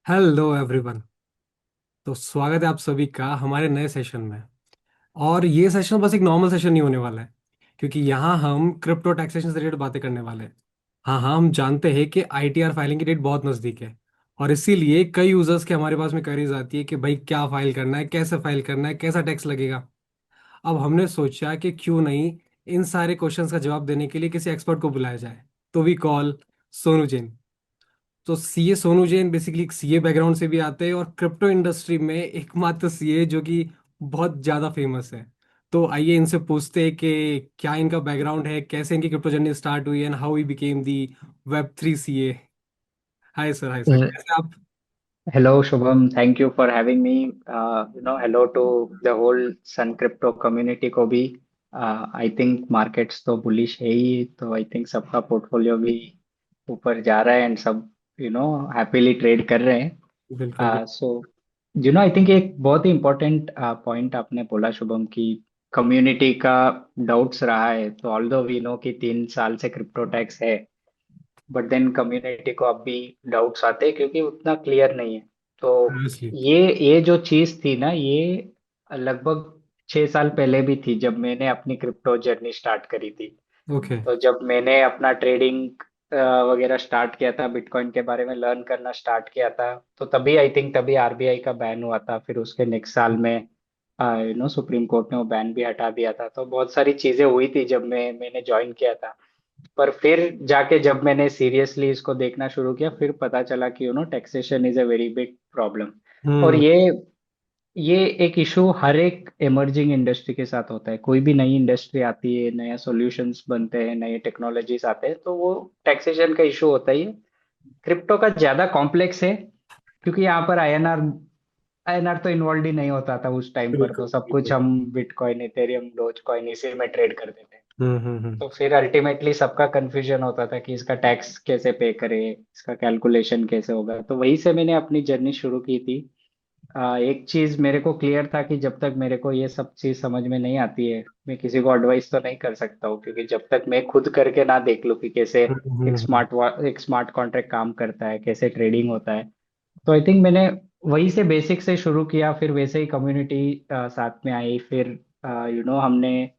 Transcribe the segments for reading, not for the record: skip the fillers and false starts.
Hello everyone. तो स्वागत है आप सभी का हमारे नए सेशन में। और ये सेशन बस एक नॉर्मल सेशन नहीं होने वाला है, क्योंकि यहाँ हम क्रिप्टो टैक्सेशन से रिलेटेड बातें करने वाले हैं। हाँ, हम जानते हैं कि आईटीआर फाइलिंग की डेट बहुत नज़दीक है, और इसीलिए कई यूजर्स के हमारे पास में क्वेरीज आती है कि भाई क्या फाइल करना है, कैसे फाइल करना है, कैसा टैक्स लगेगा। अब हमने सोचा कि क्यों नहीं इन सारे क्वेश्चंस का जवाब देने के लिए किसी एक्सपर्ट को बुलाया जाए। तो वी कॉल सोनू जैन। तो CA Sonu Jain basically CA background से भी आते हैं, और क्रिप्टो इंडस्ट्री में एकमात्र सीए जो कि बहुत ज़्यादा फेमस है। तो आइए इनसे पूछते हैं कि क्या इनका बैकग्राउंड है, कैसे इनकी क्रिप्टो जर्नी स्टार्ट हुई, and how he became the web 3 CA. Hi sir, hi sir, कैसे आप? Hello, Shubham. Thank you for having me. Hello to the whole Sun Crypto community को भी. I think markets तो bullish है ही, तो I think सबका portfolio भी ऊपर जा रहा है एंड सब happily ट्रेड कर रहे हैं. बिल्कुल बिल्कुल। So I think एक बहुत ही इम्पोर्टेंट पॉइंट आपने बोला शुभम कि कम्युनिटी का डाउट्स रहा है. तो ऑल्दो वी नो कि 3 साल से क्रिप्टो टैक्स है, बट देन कम्युनिटी को अब भी डाउट्स आते हैं क्योंकि उतना क्लियर नहीं है. तो ऑब्वियसली। ये जो चीज थी ना, ये लगभग 6 साल पहले भी थी जब मैंने अपनी क्रिप्टो जर्नी स्टार्ट करी थी. ओके। तो जब मैंने अपना ट्रेडिंग वगैरह स्टार्ट किया था, बिटकॉइन के बारे में लर्न करना स्टार्ट किया था, तो तभी आई थिंक तभी आरबीआई का बैन हुआ था. फिर उसके नेक्स्ट साल में सुप्रीम कोर्ट ने वो बैन भी हटा दिया था. तो बहुत सारी चीजें हुई थी जब मैंने ज्वाइन किया था. पर फिर जाके जब मैंने सीरियसली इसको देखना शुरू किया, फिर पता चला कि taxation is a very big problem. और हम्म ये एक इशू हर एक इमर्जिंग इंडस्ट्री के साथ होता है. कोई भी नई इंडस्ट्री आती है, नया सॉल्यूशंस बनते हैं, नए टेक्नोलॉजीज आते हैं, तो वो टैक्सेशन का इशू होता ही है. क्रिप्टो का ज्यादा कॉम्प्लेक्स है क्योंकि यहाँ पर आईएनआर तो इन्वॉल्व ही नहीं होता था उस टाइम पर. बिल्कुल तो सब कुछ बिल्कुल। हम बिटकॉइन, इथेरियम, डोज कॉइन इसी में ट्रेड करते थे. हम्म। तो फिर अल्टीमेटली सबका कंफ्यूजन होता था कि इसका टैक्स कैसे पे करें, इसका कैलकुलेशन कैसे होगा. तो वहीं से मैंने अपनी जर्नी शुरू की थी. एक चीज मेरे को क्लियर था कि जब तक मेरे को ये सब चीज समझ में नहीं आती है, मैं किसी को एडवाइस तो नहीं कर सकता हूँ, क्योंकि जब तक मैं खुद करके ना देख लूँ कि कैसे हम्म। एक स्मार्ट कॉन्ट्रैक्ट काम करता है, कैसे ट्रेडिंग होता है. तो आई थिंक मैंने वहीं से बेसिक से शुरू किया, फिर वैसे ही कम्युनिटी साथ में आई. फिर हमने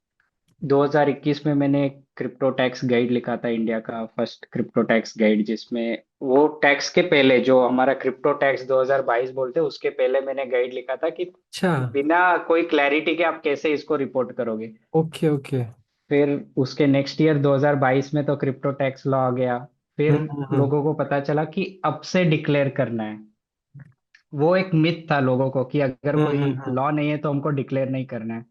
2021 में मैंने क्रिप्टो टैक्स गाइड लिखा था, इंडिया का फर्स्ट क्रिप्टो टैक्स गाइड, जिसमें वो टैक्स के पहले जो हमारा क्रिप्टो टैक्स 2022 बोलते हैं, उसके पहले मैंने गाइड लिखा था कि अच्छा। बिना कोई क्लैरिटी के आप कैसे इसको रिपोर्ट करोगे. Okay okay. फिर उसके नेक्स्ट ईयर 2022 में तो क्रिप्टो टैक्स लॉ आ गया. फिर हम्म। लोगों को पता चला कि अब से डिक्लेयर करना है. वो एक मिथ था लोगों को कि अगर कोई हम्म। लॉ नहीं है तो हमको डिक्लेयर नहीं करना है.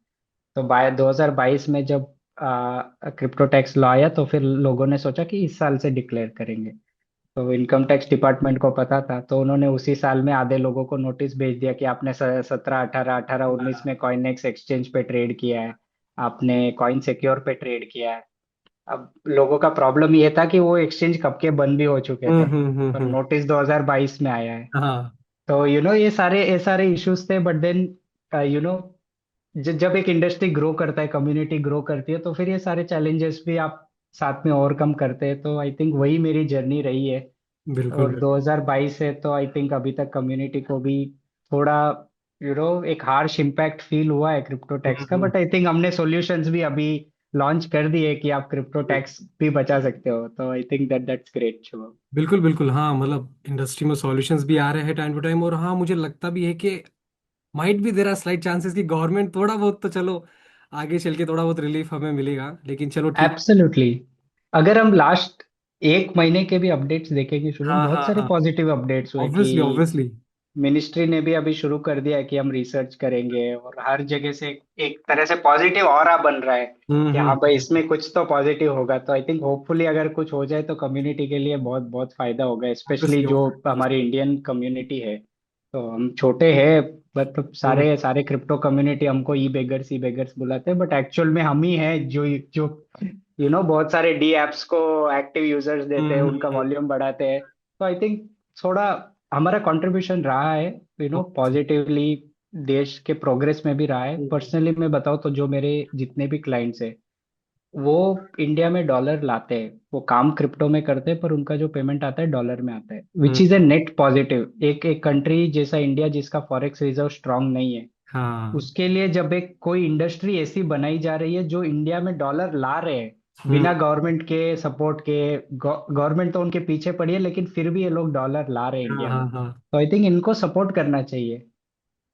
तो बाय 2022 में जब क्रिप्टो टैक्स लॉ आया, तो फिर लोगों ने सोचा कि इस साल से डिक्लेयर करेंगे. तो इनकम टैक्स डिपार्टमेंट को पता था, तो उन्होंने उसी साल में आधे लोगों को नोटिस भेज दिया कि आपने 17, 18, 19 में कॉइनएक्स एक्सचेंज पे ट्रेड किया है, आपने कॉइन सिक्योर पे ट्रेड किया है. अब लोगों का प्रॉब्लम ये था कि वो एक्सचेंज कब के बंद भी हो चुके थे, पर हम्म। नोटिस 2022 में आया है. हाँ। तो ये सारे इश्यूज थे. बट देन यू नो जब एक इंडस्ट्री ग्रो करता है, कम्युनिटी ग्रो करती है, तो फिर ये सारे चैलेंजेस भी आप साथ में ओवरकम करते हैं. तो आई थिंक वही मेरी जर्नी रही है. बिल्कुल और बिल्कुल। 2022 से तो आई थिंक अभी तक कम्युनिटी को भी थोड़ा एक हार्श इम्पैक्ट फील हुआ है क्रिप्टो टैक्स का. हम्म। बट आई थिंक हमने सॉल्यूशंस भी अभी लॉन्च कर दिए कि आप क्रिप्टो टैक्स भी बचा सकते हो. तो I think that's great Shubham. बिल्कुल बिल्कुल। हाँ, मतलब इंडस्ट्री में सॉल्यूशंस भी आ रहे हैं टाइम टू टाइम, और हाँ मुझे लगता भी है कि माइट भी देर आर स्लाइट चांसेस कि गवर्नमेंट थोड़ा बहुत तो चलो आगे चल के थोड़ा बहुत रिलीफ हमें मिलेगा, लेकिन चलो ठीक। एब्सोल्युटली. अगर हम लास्ट एक महीने के भी अपडेट्स देखेंगे शुभम, हाँ बहुत हाँ सारे हाँ। पॉजिटिव अपडेट्स हुए कि ऑब्वियसली ऑब्वियसली। मिनिस्ट्री ने भी अभी शुरू कर दिया है कि हम रिसर्च करेंगे, और हर जगह से एक तरह से पॉजिटिव ऑरा बन रहा है कि हाँ भाई, हम्म। इसमें कुछ तो पॉजिटिव होगा. तो आई थिंक होपफुली अगर कुछ हो जाए तो कम्युनिटी के लिए बहुत बहुत फायदा होगा, स्पेशली ऑब्वियसली जो ऑब्वियसली। हमारी इंडियन कम्युनिटी है. तो हम छोटे हैं, मतलब हम्म। सारे सारे क्रिप्टो कम्युनिटी हमको ई बेगर्स बुलाते हैं, बट एक्चुअल में हम ही हैं जो जो बहुत सारे डी एप्स को एक्टिव यूजर्स देते हैं, उनका हम्म। वॉल्यूम बढ़ाते हैं. तो आई थिंक थोड़ा हमारा कंट्रीब्यूशन रहा है पॉजिटिवली, देश के प्रोग्रेस में भी रहा है. पर्सनली मैं बताऊँ तो जो मेरे जितने भी क्लाइंट्स हैं, वो इंडिया में डॉलर लाते हैं, वो काम क्रिप्टो में करते हैं, पर उनका जो पेमेंट आता है डॉलर में आता है, which hmm. Is a net positive. एक एक कंट्री जैसा इंडिया जिसका फॉरेक्स रिजर्व स्ट्रांग नहीं है, हाँ। उसके लिए जब एक कोई इंडस्ट्री ऐसी बनाई जा रही है जो इंडिया में डॉलर ला रहे हैं हम्म। बिना गवर्नमेंट के सपोर्ट के, गवर्नमेंट तो उनके पीछे पड़ी है लेकिन फिर भी ये लोग डॉलर ला रहे हैं हाँ इंडिया हाँ में, हाँ। तो आई थिंक इनको सपोर्ट करना चाहिए।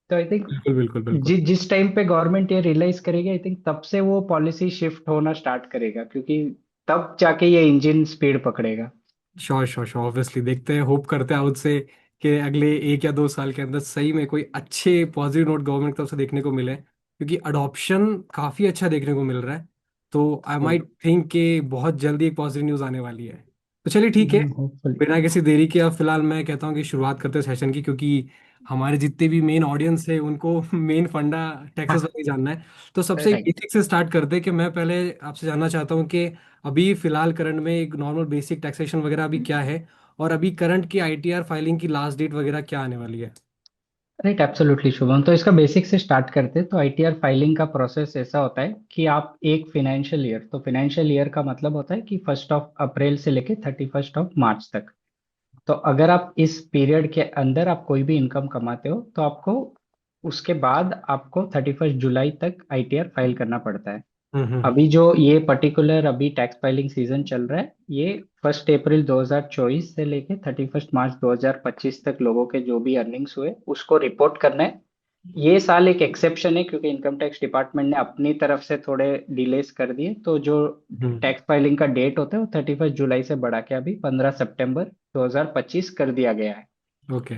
तो आई थिंक बिल्कुल बिल्कुल बिल्कुल। जिस टाइम पे गवर्नमेंट ये रियलाइज करेगी, आई थिंक तब से वो पॉलिसी शिफ्ट होना स्टार्ट करेगा, क्योंकि तब जाके ये इंजन स्पीड पकड़ेगा। श्योर श्योर श्योर, ऑब्वियसली देखते हैं, होप करते हैं आज से कि अगले 1 या 2 साल के अंदर सही में कोई अच्छे पॉजिटिव नोट गवर्नमेंट की तरफ से देखने को मिले, क्योंकि अडॉप्शन काफ़ी अच्छा देखने को मिल रहा है। तो आई माइट थिंक कि बहुत जल्दी एक पॉजिटिव न्यूज़ आने वाली है। तो चलिए ठीक है, होपफुली। बिना किसी देरी के अब फिलहाल मैं कहता हूँ कि शुरुआत करते हैं सेशन की, क्योंकि हमारे जितने भी मेन ऑडियंस है उनको मेन फंडा टैक्सेस वाले जानना है। तो सबसे राइट। बेसिक से स्टार्ट करते हैं कि मैं पहले आपसे जानना चाहता हूँ कि अभी फिलहाल करंट में एक नॉर्मल बेसिक टैक्सेशन वगैरह अभी क्या है, और अभी करंट की आईटीआर फाइलिंग की लास्ट डेट वगैरह क्या आने वाली है। Right, absolutely Shubham. तो इसका बेसिक से स्टार्ट करते हैं। तो आईटीआर फाइलिंग का प्रोसेस ऐसा होता है कि आप एक फाइनेंशियल ईयर, तो फाइनेंशियल ईयर का मतलब होता है कि 1 अप्रैल से लेके 31 मार्च तक। तो अगर आप इस पीरियड के अंदर आप कोई भी इनकम कमाते हो तो आपको उसके बाद आपको 31 जुलाई तक आईटीआर फाइल करना पड़ता है। हम्म। अभी जो ये पर्टिकुलर अभी टैक्स फाइलिंग सीजन चल रहा है, ये 1 अप्रैल 2024 से लेके 31 मार्च 2025 तक लोगों के जो भी अर्निंग्स हुए उसको रिपोर्ट करना है। ये साल एक एक्सेप्शन है क्योंकि इनकम टैक्स डिपार्टमेंट ने अपनी तरफ से थोड़े डिलेस कर दिए, तो जो हम्म। टैक्स फाइलिंग का डेट होता है वो 31 जुलाई से बढ़ा के अभी 15 सितंबर 2025 कर दिया गया है। ओके।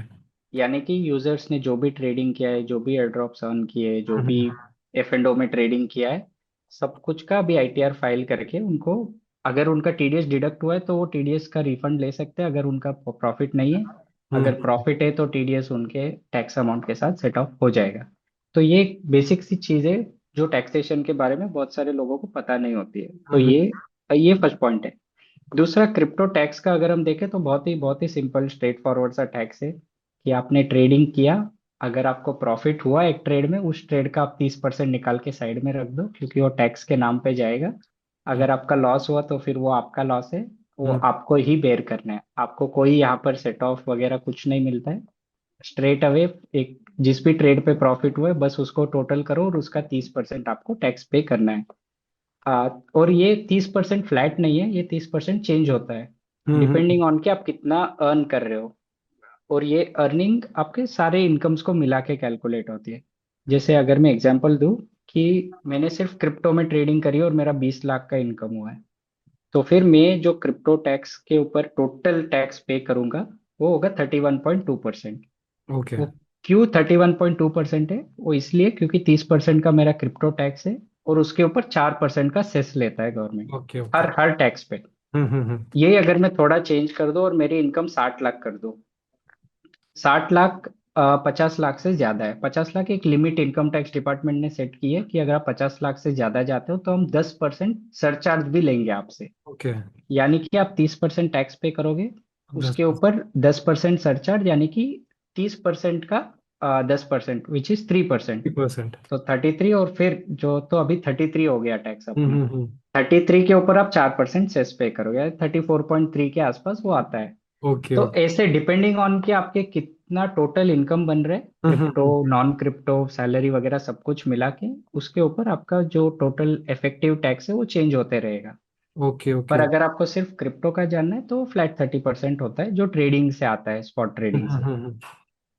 यानी कि यूजर्स ने जो भी ट्रेडिंग किया है, जो भी एयर ड्रॉप्स अर्न किए, जो भी हम्म। एफ एंड ओ में ट्रेडिंग किया है, सब कुछ का अभी आईटीआर फाइल करके उनको, अगर उनका टीडीएस डिडक्ट हुआ है तो वो टीडीएस का रिफंड ले सकते हैं, अगर उनका प्रॉफिट नहीं है। अगर हम्म। प्रॉफिट है तो टीडीएस उनके टैक्स अमाउंट के साथ सेट ऑफ हो जाएगा। तो ये एक बेसिक सी चीज है जो टैक्सेशन के बारे में बहुत सारे लोगों को पता नहीं होती है। तो हम्म। ये फर्स्ट पॉइंट है। दूसरा, क्रिप्टो टैक्स का अगर हम देखें तो बहुत ही सिंपल स्ट्रेट फॉरवर्ड सा टैक्स है कि आपने ट्रेडिंग किया, अगर आपको प्रॉफिट हुआ एक ट्रेड में, उस ट्रेड का आप 30% निकाल के साइड में रख दो क्योंकि वो टैक्स के नाम पे जाएगा। अगर आपका लॉस हुआ तो फिर वो आपका लॉस है, वो हम्म। आपको ही बेयर करना है, आपको कोई यहाँ पर सेट ऑफ वगैरह कुछ नहीं मिलता है। स्ट्रेट अवे एक जिस भी ट्रेड पे प्रॉफिट हुआ है बस उसको टोटल करो और उसका 30% आपको टैक्स पे करना है। और ये 30% फ्लैट नहीं है, ये 30% चेंज होता है हम्म। डिपेंडिंग ऑन कि आप कितना अर्न कर रहे हो। और ये अर्निंग आपके सारे इनकम्स को मिला के कैलकुलेट होती है। जैसे अगर मैं एग्जांपल दूं कि मैंने सिर्फ क्रिप्टो में ट्रेडिंग करी और मेरा 20 लाख का इनकम हुआ है, तो फिर मैं जो क्रिप्टो टैक्स के ऊपर टोटल टैक्स पे करूंगा वो होगा 31.2%। ओके वो क्यों 31.2% है? वो इसलिए क्योंकि 30% का मेरा क्रिप्टो टैक्स है और उसके ऊपर 4% का सेस लेता है गवर्नमेंट, ओके ओके। हर हर टैक्स पे। हम्म। ये अगर मैं थोड़ा चेंज कर दूं और मेरी इनकम 60 लाख कर दूं, 60 लाख 50 लाख से ज्यादा है। 50 लाख एक लिमिट इनकम टैक्स डिपार्टमेंट ने सेट की है कि अगर आप 50 लाख से ज्यादा जाते हो तो हम 10% सरचार्ज भी लेंगे आपसे। ओके। यानी कि आप 30% टैक्स पे करोगे, दस उसके ऊपर 10% सरचार्ज, यानी कि 30% का 10% विच इज 3%। 30%। तो 33, और फिर जो तो अभी 33 हो गया टैक्स अपना। हम्म। 33 के ऊपर आप 4% सेस पे करोगे, 34.3 के आसपास वो आता है। ओके तो ओके। ऐसे डिपेंडिंग ऑन कि आपके कितना टोटल इनकम बन रहे, क्रिप्टो नॉन क्रिप्टो सैलरी वगैरह सब कुछ मिला के, उसके ऊपर आपका जो टोटल इफेक्टिव टैक्स है वो चेंज होते रहेगा। ओके पर ओके। अगर आपको सिर्फ क्रिप्टो का जानना है तो फ्लैट 30% होता है जो ट्रेडिंग से आता है, स्पॉट ट्रेडिंग से। हम्म।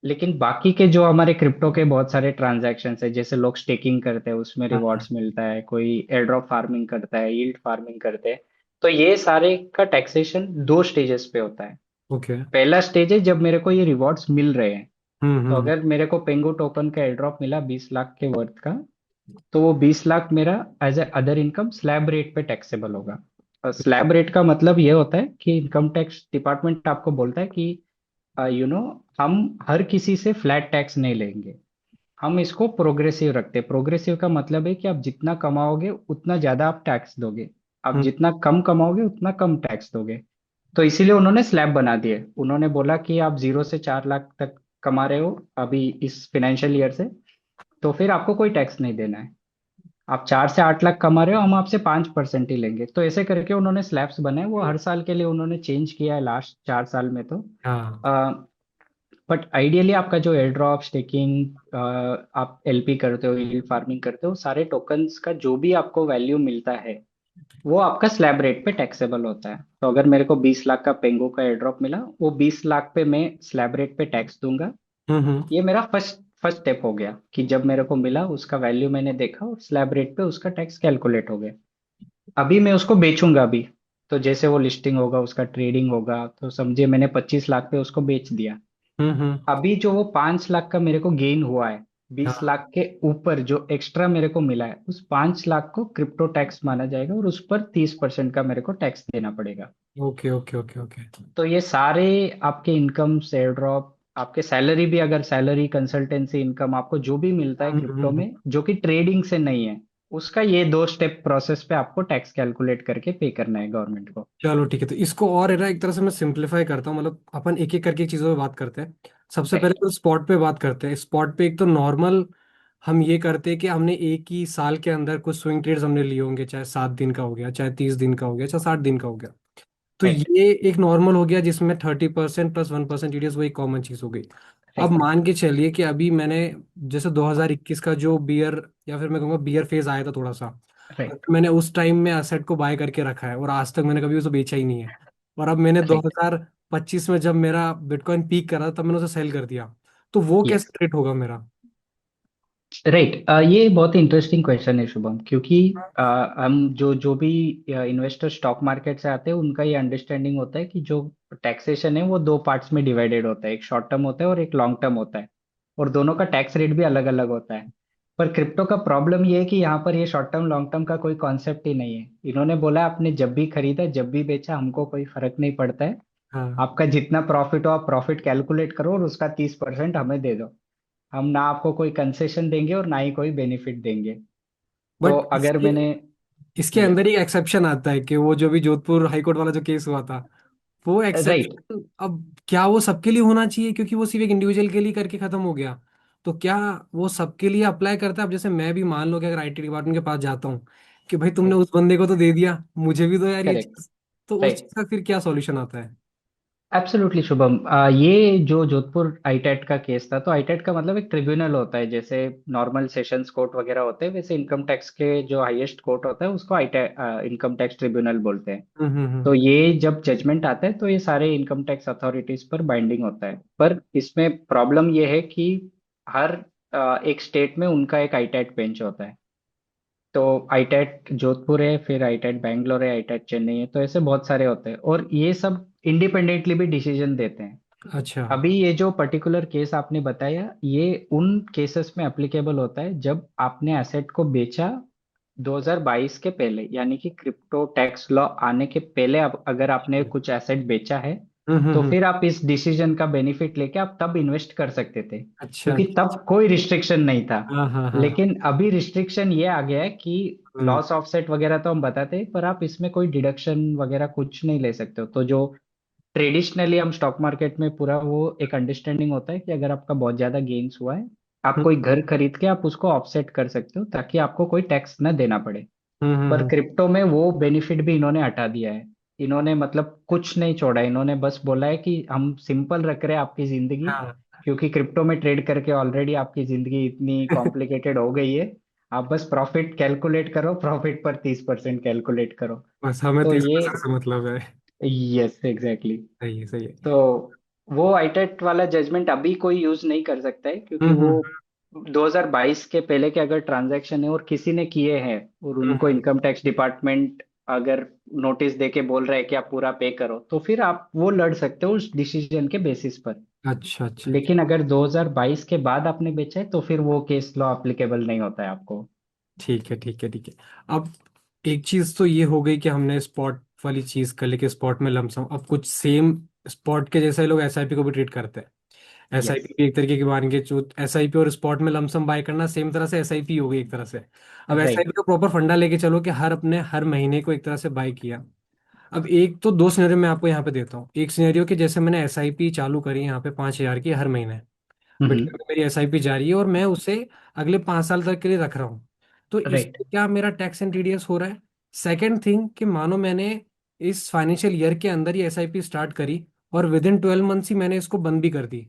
लेकिन बाकी के जो हमारे क्रिप्टो के बहुत सारे ट्रांजैक्शन है, जैसे लोग स्टेकिंग करते हैं उसमें रिवॉर्ड्स मिलता है, कोई एयर ड्रॉप फार्मिंग करता है, यील्ड फार्मिंग करते हैं, तो ये सारे का टैक्सेशन 2 स्टेजेस पे होता है। ओके। पहला स्टेज है जब मेरे को ये रिवॉर्ड्स मिल रहे हैं। तो हम्म। अगर मेरे को पेंगो टोकन का एयर ड्रॉप मिला 20 लाख के वर्थ का, तो वो 20 लाख मेरा as a other income slab rate पे टैक्सेबल होगा। और स्लैब रेट का मतलब ये होता है कि इनकम टैक्स डिपार्टमेंट आपको बोलता है कि यू नो हम हर किसी से फ्लैट टैक्स नहीं लेंगे, हम इसको प्रोग्रेसिव रखते हैं। प्रोग्रेसिव का मतलब है कि आप जितना कमाओगे उतना ज्यादा आप टैक्स दोगे, आप हम्म। जितना कम कमाओगे उतना कम टैक्स दोगे। तो इसीलिए उन्होंने स्लैब बना दिए। उन्होंने बोला कि आप 0 से 4 लाख तक कमा रहे हो अभी इस फाइनेंशियल ईयर से, तो फिर आपको कोई टैक्स नहीं देना है। आप 4 से 8 लाख कमा रहे हो, हम आपसे 5% ही लेंगे। तो ऐसे करके उन्होंने स्लैब्स बनाए, वो हर साल के लिए उन्होंने चेंज किया है लास्ट 4 साल में। तो हाँ। बट आइडियली आपका जो एयर ड्रॉप स्टेकिंग, आप एलपी करते हो, यील्ड फार्मिंग करते हो, सारे टोकन्स का जो भी आपको वैल्यू मिलता है वो आपका स्लैब रेट पे टैक्सेबल होता है। तो अगर मेरे को 20 लाख का पेंगो का एयर ड्रॉप मिला, वो 20 लाख पे मैं स्लैब रेट पे टैक्स दूंगा। हम्म। ये मेरा फर्स्ट फर्स्ट स्टेप हो गया कि जब मेरे को मिला उसका वैल्यू मैंने देखा और स्लैब रेट पे उसका टैक्स कैलकुलेट हो गया। अभी मैं उसको बेचूंगा अभी, तो जैसे वो लिस्टिंग होगा, उसका ट्रेडिंग होगा, तो समझिए मैंने 25 लाख पे उसको बेच दिया। हम्म। अभी जो वो 5 लाख का मेरे को गेन हुआ है, बीस हाँ। लाख के ऊपर जो एक्स्ट्रा मेरे को मिला है, उस 5 लाख को क्रिप्टो टैक्स माना जाएगा और उस पर 30% का मेरे को टैक्स देना पड़ेगा। Okay okay okay okay. तो ये सारे आपके इनकम, एयर ड्रॉप, आपके सैलरी भी, अगर सैलरी, कंसल्टेंसी इनकम, आपको जो भी मिलता है क्रिप्टो हम्म। में जो कि ट्रेडिंग से नहीं है, उसका ये 2 स्टेप प्रोसेस पे आपको टैक्स कैलकुलेट करके पे करना है गवर्नमेंट को। चलो ठीक है, तो इसको और है ना एक तरह से मैं सिंप्लीफाई करता हूँ, मतलब अपन एक एक करके चीज़ों पे बात करते हैं। सबसे पहले राइट। तो स्पॉट पे बात करते हैं। स्पॉट पे एक तो नॉर्मल हम ये करते हैं कि हमने एक ही साल के अंदर कुछ स्विंग ट्रेड्स हमने लिए होंगे, चाहे 7 दिन का हो गया, चाहे 30 दिन का हो गया, चाहे 60 दिन का हो गया। तो राइट। ये एक नॉर्मल हो गया जिसमें 30% प्लस 1% टीडीएस, वही कॉमन चीज़ हो गई। अब राइट। मान के चलिए कि अभी मैंने जैसे 2021 का जो बियर, या फिर मैं कहूँगा बियर फेज आया था थोड़ा सा, और राइट। मैंने उस टाइम में असेट को बाय करके रखा है और आज तक मैंने कभी उसे बेचा ही नहीं है। और अब मैंने राइट। 2025 में जब मेरा बिटकॉइन पीक करा तब मैंने उसे सेल कर दिया। तो वो कैसे यस। ट्रेड होगा मेरा? राइट। ये बहुत ही इंटरेस्टिंग क्वेश्चन है शुभम, क्योंकि हम जो जो भी इन्वेस्टर स्टॉक मार्केट से आते हैं, उनका ये अंडरस्टैंडिंग होता है कि जो टैक्सेशन है वो 2 पार्ट्स में डिवाइडेड होता है, एक शॉर्ट टर्म होता है और एक लॉन्ग टर्म होता है। और दोनों का टैक्स रेट भी अलग अलग होता है। पर क्रिप्टो का प्रॉब्लम ये है कि यहाँ पर ये शॉर्ट टर्म लॉन्ग टर्म का कोई कॉन्सेप्ट ही नहीं है। इन्होंने बोला आपने जब भी खरीदा, जब भी बेचा, हमको कोई फर्क नहीं पड़ता है। हाँ। आपका जितना प्रॉफिट हो आप प्रॉफिट कैलकुलेट करो और उसका 30% हमें दे दो। हम ना आपको कोई कंसेशन देंगे और ना ही कोई बेनिफिट देंगे। तो बट अगर इसके मैंने, इसके यस, अंदर ही एक्सेप्शन आता है कि वो जो भी जोधपुर हाईकोर्ट वाला जो केस हुआ था, वो राइट। एक्सेप्शन अब क्या वो सबके लिए होना चाहिए, क्योंकि वो सिर्फ एक इंडिविजुअल के लिए करके खत्म हो गया? तो क्या वो सबके लिए अप्लाई करता है? अब जैसे मैं भी मान लो कि अगर आईटी डिपार्टमेंट के पास जाता हूँ कि भाई तुमने उस बंदे को तो दे दिया, मुझे भी दो यार ये करेक्ट। चीज, तो उस राइट। चीज का फिर क्या सॉल्यूशन आता है? एब्सोल्युटली शुभम, ये जो जोधपुर आईटेट का केस था, तो आईटेट का मतलब एक ट्रिब्यूनल होता है, जैसे नॉर्मल सेशंस कोर्ट वगैरह होते हैं, वैसे इनकम टैक्स के जो हाईएस्ट कोर्ट होता है उसको आईटेट इनकम टैक्स ट्रिब्यूनल बोलते हैं। तो हम्म। ये जब जजमेंट आता है तो ये सारे इनकम टैक्स अथॉरिटीज पर बाइंडिंग होता है। पर इसमें प्रॉब्लम ये है कि हर एक स्टेट में उनका एक आईटेट बेंच होता है। तो आईटेट जोधपुर है, फिर आईटेट बैंगलोर है, आईटेट चेन्नई है, तो ऐसे बहुत सारे होते हैं और ये सब इंडिपेंडेंटली भी डिसीजन देते हैं। अच्छा। अभी ये जो पर्टिकुलर केस आपने बताया, ये उन केसेस में एप्लीकेबल होता है जब आपने एसेट को बेचा 2022 के पहले, यानी कि क्रिप्टो टैक्स लॉ आने के पहले। अब अगर आपने कुछ एसेट बेचा है, तो हम्म। फिर आप इस डिसीजन का बेनिफिट लेके आप तब इन्वेस्ट कर सकते थे, अच्छा क्योंकि अच्छा तब अच्छा। कोई रिस्ट्रिक्शन नहीं था। हाँ हाँ हाँ हाँ। लेकिन अभी रिस्ट्रिक्शन ये आ गया है कि हम्म लॉस ऑफसेट वगैरह तो हम बताते हैं, पर आप इसमें कोई डिडक्शन वगैरह कुछ नहीं ले सकते हो। तो जो ट्रेडिशनली हम स्टॉक मार्केट में पूरा वो एक अंडरस्टैंडिंग होता है कि अगर आपका बहुत ज्यादा गेन्स हुआ है, आप कोई हम्म घर खरीद के आप उसको ऑफसेट कर सकते हो ताकि आपको कोई टैक्स न देना पड़े। पर हम्म। क्रिप्टो में वो बेनिफिट भी इन्होंने हटा दिया है। इन्होंने मतलब कुछ नहीं छोड़ा, इन्होंने बस बोला है कि हम सिंपल रख रहे हैं आपकी जिंदगी, हाँ। क्योंकि क्रिप्टो में ट्रेड करके ऑलरेडी आपकी जिंदगी इतनी कॉम्प्लिकेटेड हो गई है। आप बस प्रॉफिट कैलकुलेट करो, प्रॉफिट पर 30% कैलकुलेट करो। बस हमें तो 30% से मतलब है। Yes, exactly. सही है सही है। तो वो आईटेट वाला जजमेंट अभी कोई यूज नहीं कर सकता है, क्योंकि वो हम्म। 2022 के पहले के अगर ट्रांजैक्शन है और किसी ने किए हैं और उनको हम्म। इनकम टैक्स डिपार्टमेंट अगर नोटिस दे के बोल रहा है कि आप पूरा पे करो, तो फिर आप वो लड़ सकते हो उस डिसीजन के बेसिस पर। अच्छा अच्छा अच्छा। लेकिन अगर 2022 के बाद आपने बेचा है तो फिर वो केस लॉ अप्लीकेबल नहीं होता है आपको। ठीक है ठीक है ठीक है। अब एक चीज तो ये हो गई कि हमने स्पॉट वाली चीज कर ली कि स्पॉट में लमसम, अब कुछ सेम स्पॉट के जैसा ही लोग एसआईपी को भी ट्रीट करते हैं। यस। एसआईपी भी एक तरीके की मान के जो एसआईपी और स्पॉट में लमसम बाय करना सेम तरह से एसआईपी हो गई एक तरह से। अब एसआईपी राइट। का प्रॉपर फंडा लेके चलो कि हर अपने हर महीने को एक तरह से बाय किया। अब एक तो दो सिनेरियो मैं आपको यहाँ पे देता हूँ। एक सिनेरियो कि जैसे मैंने एसआईपी चालू करी यहाँ पे 5,000 की हर महीने, हम्म। बिटकॉइन में मेरी एसआईपी जारी है और मैं उसे अगले 5 साल तक के लिए रख रहा हूँ। तो इस राइट। पे क्या मेरा टैक्स एंड टीडीएस हो रहा है? सेकंड थिंग कि मानो मैंने इस फाइनेंशियल ईयर के अंदर ही एसआईपी स्टार्ट करी और विद इन 12 मंथ्स ही मैंने इसको बंद भी कर दी,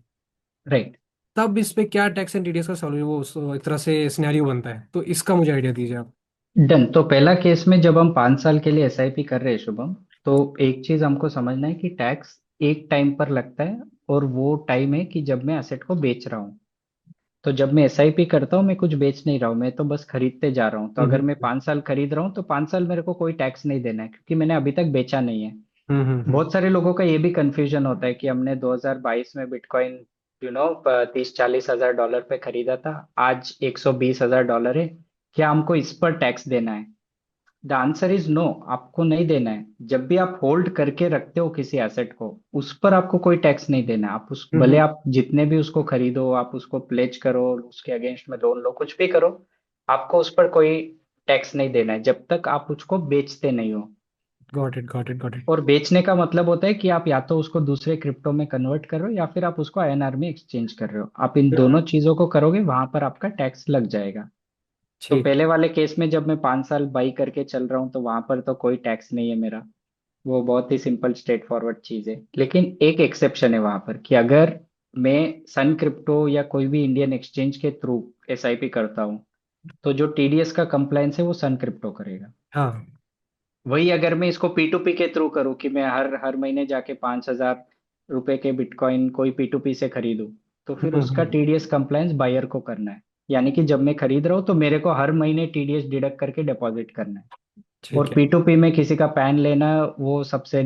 राइट। तब इस पे क्या टैक्स एंड टीडीएस का सॉल्व वो एक तरह से सिनेरियो बनता है, तो इसका मुझे आइडिया दीजिए आप। डन। तो पहला केस में जब हम 5 साल के लिए एसआईपी कर रहे हैं शुभम, तो एक चीज हमको समझना है कि टैक्स एक टाइम पर लगता है, और वो टाइम है कि जब मैं असेट को बेच रहा हूँ। तो जब मैं एसआईपी करता हूँ, मैं कुछ बेच नहीं रहा हूँ, मैं तो बस खरीदते जा रहा हूँ। तो अगर मैं हम्म 5 साल खरीद रहा हूँ तो 5 साल मेरे को कोई टैक्स नहीं देना है, क्योंकि मैंने अभी तक बेचा नहीं है। हम्म। बहुत सारे लोगों का ये भी कंफ्यूजन होता है कि हमने 2022 में बिटकॉइन 30-40 हजार डॉलर पे खरीदा था, आज 120 हजार डॉलर है, क्या हमको इस पर टैक्स देना है? द आंसर इज नो, आपको नहीं देना है। जब भी आप होल्ड करके रखते हो किसी एसेट को, उस पर आपको कोई टैक्स नहीं देना है। आप उस भले हम्म। आप जितने भी उसको खरीदो, आप उसको प्लेज करो, उसके अगेंस्ट में लोन लो, कुछ भी करो, आपको उस पर कोई टैक्स नहीं देना है जब तक आप उसको बेचते नहीं हो। Got it got it got it. और बेचने का मतलब होता है कि आप या तो उसको दूसरे क्रिप्टो में कन्वर्ट कर रहे हो, या फिर आप उसको आईएनआर में एक्सचेंज कर रहे हो। आप इन दोनों चीजों को करोगे, वहां पर आपका टैक्स लग जाएगा। तो ठीक। पहले वाले केस में जब मैं 5 साल बाई करके चल रहा हूँ, तो वहां पर तो कोई टैक्स नहीं है मेरा। वो बहुत ही सिंपल स्ट्रेट फॉरवर्ड चीज है। लेकिन एक एक्सेप्शन है वहां पर, कि अगर मैं सन क्रिप्टो या कोई भी इंडियन एक्सचेंज के थ्रू एसआईपी करता हूँ, तो जो टीडीएस का कंप्लायंस है वो सन क्रिप्टो करेगा। हाँ। वही अगर मैं इसको P2P के थ्रू करूँ, कि मैं हर हर महीने जाके 5 हजार रुपए के बिटकॉइन कोई P2P से खरीदूं, तो फिर उसका हम्म। टीडीएस कंप्लायंस बायर को करना है। यानी कि जब मैं खरीद रहा हूँ तो मेरे को हर महीने टीडीएस डिडक्ट करके डिपॉजिट करना है। ठीक और है। P2P में किसी का पैन लेना, वो सबसे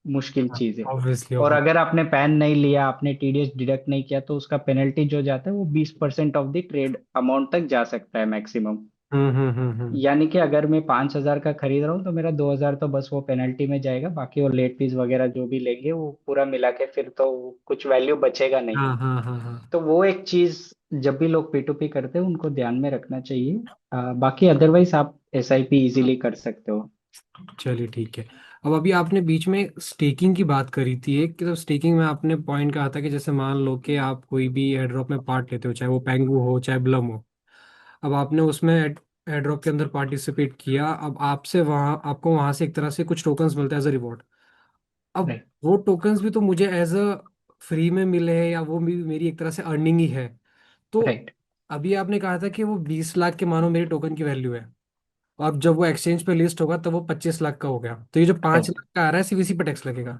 मुश्किल हाँ, चीज है। ऑब्वियसली और ऑब्वियसली। अगर आपने पैन नहीं लिया, आपने टीडीएस डिडक्ट नहीं किया, तो उसका पेनल्टी जो जाता है वो 20% ऑफ द ट्रेड अमाउंट तक जा सकता है मैक्सिमम। हम्म। यानी कि अगर मैं 5 हजार का खरीद रहा हूँ, तो मेरा 2 हजार तो बस वो पेनल्टी में जाएगा, बाकी वो लेट फीस वगैरह जो भी लेंगे वो पूरा मिला के फिर तो कुछ वैल्यू बचेगा नहीं। हाँ हाँ हाँ हाँ। तो वो एक चीज जब भी लोग P2P करते हैं उनको ध्यान में रखना चाहिए। बाकी अदरवाइज आप एसआईपी इजीली कर सकते हो। चलिए ठीक है। अब अभी आपने बीच में स्टेकिंग की बात करी थी एक, कि तो स्टेकिंग में आपने पॉइंट कहा था कि जैसे मान लो कि आप कोई भी एयर ड्रॉप में पार्ट लेते हो, चाहे वो पेंगू हो चाहे ब्लम हो। अब आपने उसमें एयर ड्रॉप के अंदर पार्टिसिपेट किया, अब आपसे वहाँ आपको वहाँ से एक तरह से कुछ टोकन्स मिलता है एज अ रिवॉर्ड। अब राइट। वो टोकन्स भी तो मुझे एज अ फ्री में मिले हैं, या वो भी मेरी एक तरह से अर्निंग ही है? तो राइट। अभी आपने कहा था कि वो 20 लाख के मानो मेरी टोकन की वैल्यू है, और जब वो एक्सचेंज पे लिस्ट होगा तब वो 25 लाख का हो गया, तो ये जो पांच राइट। लाख का आ रहा है सीवीसी पे टैक्स लगेगा।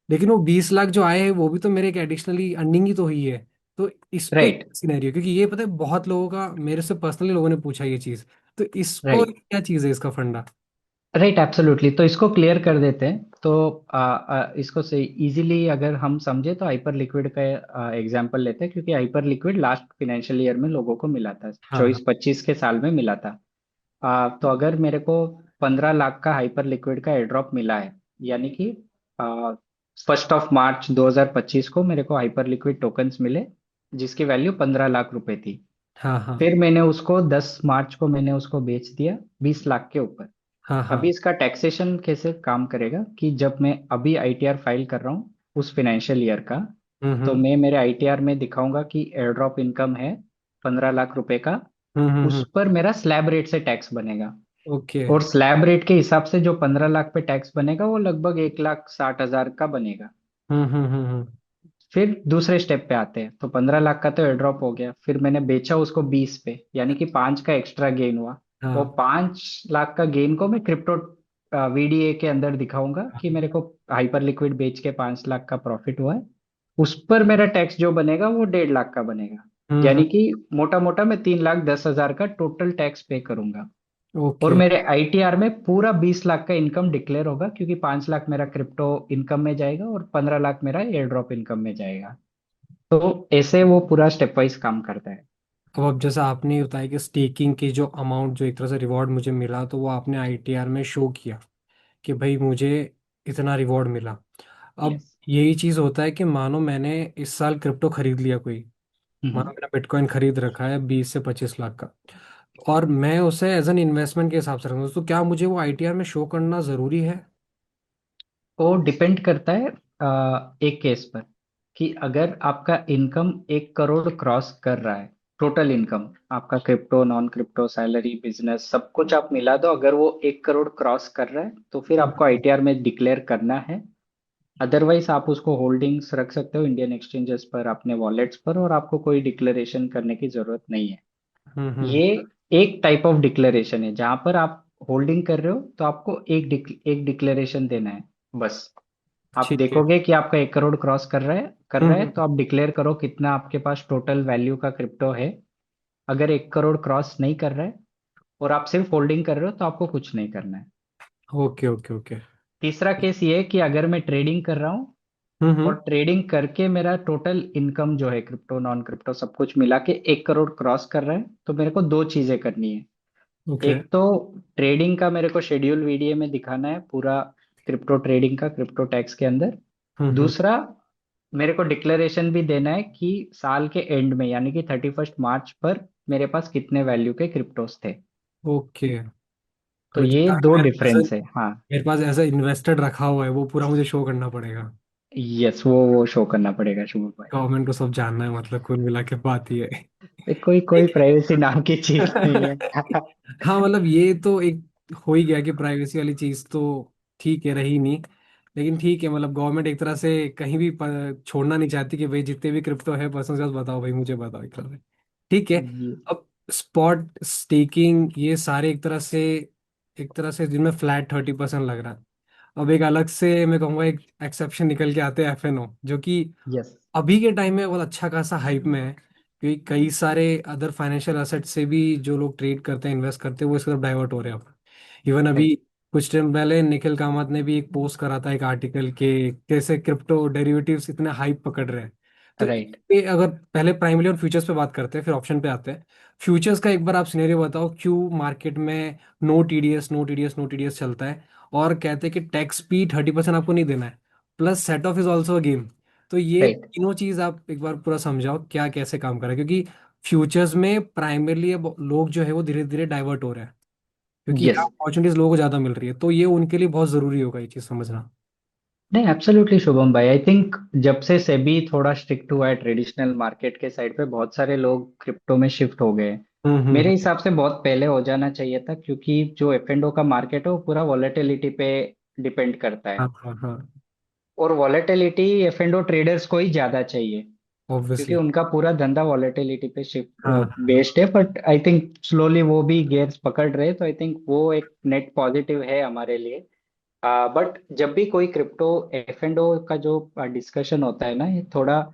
लेकिन वो 20 लाख जो आए हैं वो भी तो मेरे एक एडिशनली अर्निंग ही तो हुई है। तो इस पे राइट। सिनेरियो, क्योंकि ये पता है बहुत लोगों का, मेरे से पर्सनली लोगों ने पूछा ये चीज, तो इसको राइट। क्या चीज है इसका फंडा? राइट। एब्सोल्युटली। तो इसको क्लियर कर देते हैं। तो इसको से इजीली अगर हम समझे, तो हाइपर लिक्विड का एग्जांपल लेते हैं, क्योंकि hyper liquid last financial year में लोगों को मिला था, हाँ हाँ 24-25 के साल में मिला था। तो अगर मेरे को 15 लाख का हाइपर लिक्विड का एयर ड्रॉप मिला है, यानी कि 1 मार्च 2025 को मेरे को हाइपर लिक्विड टोकन्स मिले, जिसकी वैल्यू 15 लाख रुपए थी। हाँ हाँ फिर मैंने उसको 10 मार्च को मैंने उसको बेच दिया 20 लाख के ऊपर। हाँ हाँ। अभी इसका टैक्सेशन कैसे काम करेगा, कि जब मैं अभी आईटीआर फाइल कर रहा हूँ उस फाइनेंशियल ईयर का, तो हम्म। मैं मेरे आईटीआर में दिखाऊंगा कि एयर ड्रॉप इनकम है 15 लाख रुपए का। उस हम्म। पर मेरा स्लैब रेट से टैक्स बनेगा। ओके। और स्लैब रेट के हिसाब से जो 15 लाख पे टैक्स बनेगा, वो लगभग 1,60,000 का बनेगा। हम्म। फिर दूसरे स्टेप पे आते हैं। तो 15 लाख का तो एयर ड्रॉप हो गया, फिर मैंने बेचा उसको 20 पे, यानी कि 5 का एक्स्ट्रा गेन हुआ। वो हाँ 5 लाख का गेन को मैं क्रिप्टो वीडीए के अंदर दिखाऊंगा कि मेरे को हाइपर लिक्विड बेच के 5 लाख का प्रॉफिट हुआ है। उस पर मेरा टैक्स जो बनेगा वो 1.5 लाख का बनेगा। हम्म। यानी कि मोटा मोटा मैं 3,10,000 का टोटल टैक्स पे करूंगा। और ओके। मेरे आईटीआर में पूरा 20 लाख का इनकम डिक्लेयर होगा, क्योंकि 5 लाख मेरा क्रिप्टो इनकम में जाएगा और 15 लाख मेरा एयर ड्रॉप इनकम में जाएगा। तो ऐसे वो पूरा स्टेप वाइज काम करता है। अब जैसा आपने बताया कि स्टेकिंग की जो अमाउंट, जो एक तरह से रिवॉर्ड मुझे मिला, तो वो आपने आईटीआर में शो किया कि भाई मुझे इतना रिवॉर्ड मिला। अब यस। यही चीज़ होता है कि मानो मैंने इस साल क्रिप्टो खरीद लिया कोई, मानो हम्म। मैंने बिटकॉइन खरीद रखा है 20 से 25 लाख का, और मैं उसे एज एन इन्वेस्टमेंट के हिसाब से रखूँ, तो क्या मुझे वो आईटीआर में शो करना ज़रूरी है? वो डिपेंड करता है एक केस पर, कि अगर आपका इनकम 1 करोड़ क्रॉस कर रहा है टोटल इनकम आपका, crypto, non crypto, salary, business, सब कुछ आप मिला दो, अगर वो 1 करोड़ क्रॉस कर रहा है तो फिर आपको हम्म आईटीआर में डिक्लेयर करना है। अदरवाइज आप उसको होल्डिंग्स रख सकते हो इंडियन एक्सचेंजेस पर, अपने वॉलेट्स पर, और आपको कोई डिक्लेरेशन करने की जरूरत नहीं है। हम्म। ये एक टाइप ऑफ डिक्लेरेशन है जहां पर आप होल्डिंग कर रहे हो तो आपको एक डिक्लेरेशन देना है बस। आप ठीक है। देखोगे कि आपका 1 करोड़ क्रॉस कर रहा है तो हम्म। आप डिक्लेयर करो कितना आपके पास टोटल वैल्यू का क्रिप्टो है। अगर 1 करोड़ क्रॉस नहीं कर रहा है और आप सिर्फ होल्डिंग कर रहे हो तो आपको कुछ नहीं करना है। Okay okay okay. तीसरा केस ये है कि अगर मैं ट्रेडिंग कर रहा हूँ हम्म। और ट्रेडिंग करके मेरा टोटल इनकम जो है, क्रिप्टो नॉन क्रिप्टो सब कुछ मिला के 1 करोड़ क्रॉस कर रहा है, तो मेरे को दो चीजें करनी है। ओके। एक तो ट्रेडिंग का मेरे को शेड्यूल वीडियो में दिखाना है पूरा, क्रिप्टो ट्रेडिंग का क्रिप्टो टैक्स के अंदर। हम्म। दूसरा, मेरे को डिक्लेरेशन भी देना है कि साल के एंड में यानी कि 31 मार्च पर मेरे पास कितने वैल्यू के क्रिप्टोस थे। ओके। तो मतलब ये जितना भी दो ऐसा डिफरेंस है, हाँ। मेरे पास ऐसा इन्वेस्टेड रखा हुआ है वो पूरा मुझे शो करना पड़ेगा। यस, वो शो करना पड़ेगा शुभ भाई। गवर्नमेंट को सब जानना है, मतलब कुल मिला के बात ये है। कोई कोई ठीक है। प्राइवेसी नाम की चीज नहीं है। हाँ मतलब ये तो एक हो ही गया कि प्राइवेसी वाली चीज तो ठीक है रही नहीं। लेकिन ठीक है, मतलब गवर्नमेंट एक तरह से कहीं भी छोड़ना नहीं चाहती कि भाई जितने भी क्रिप्टो है पर्सनल से बताओ, भाई मुझे बताओ एक तरह से। ठीक है। ये अब स्पॉट स्टेकिंग ये सारे एक तरह से जिनमें फ्लैट 30% लग रहा है। अब एक अलग से मैं कहूँगा एक एक्सेप्शन निकल के आते हैं एफएनओ, जो कि यस। अभी के टाइम में बहुत अच्छा खासा हाइप में है, क्योंकि कई सारे अदर फाइनेंशियल एसेट से भी जो लोग ट्रेड करते हैं इन्वेस्ट करते हैं वो इस तरफ डाइवर्ट हो रहे हैं अब। इवन अभी राइट। कुछ टाइम पहले निखिल कामत ने भी एक पोस्ट करा था, एक आर्टिकल के कैसे क्रिप्टो डेरिवेटिव्स इतने हाइप पकड़ रहे हैं। तो राइट। ये अगर पहले प्राइमरी और फ्यूचर्स पे बात करते हैं फिर ऑप्शन पे आते हैं। फ्यूचर्स का एक बार आप सिनेरियो बताओ, क्यों मार्केट में no TDS no TDS no TDS चलता है, और कहते हैं कि टैक्स भी 30% आपको नहीं देना है, plus set of is also a game. तो ये राइट। तीनों चीज आप एक बार पूरा समझाओ क्या कैसे काम कर रहा है, क्योंकि फ्यूचर्स में प्राइमरली अब लोग जो है वो धीरे धीरे डाइवर्ट हो रहे हैं, क्योंकि यस। यहाँ अपॉर्चुनिटीज लोगों को ज्यादा मिल रही है, तो ये उनके लिए बहुत जरूरी होगा ये चीज समझना। नहीं, एब्सोल्युटली शुभम भाई, आई थिंक जब से सेबी थोड़ा स्ट्रिक्ट हुआ है ट्रेडिशनल मार्केट के साइड पे, बहुत सारे लोग क्रिप्टो में शिफ्ट हो गए हैं। मेरे हम्म। हिसाब से बहुत पहले हो जाना चाहिए था, क्योंकि जो एफ एंड ओ का मार्केट है वो पूरा वॉलेटिलिटी पे डिपेंड करता है। हाँ हाँ हाँ। और volatility F and O traders को ही ज्यादा चाहिए, क्योंकि ऑब्वियसली। उनका पूरा धंधा वॉलेटिलिटी पे शिफ्ट हाँ हाँ। बेस्ड है। बट आई थिंक स्लोली वो भी गेयर्स पकड़ रहे, तो आई थिंक वो एक नेट पॉजिटिव है हमारे लिए। बट जब भी कोई क्रिप्टो एफ एंड ओ का जो डिस्कशन होता है ना, ये थोड़ा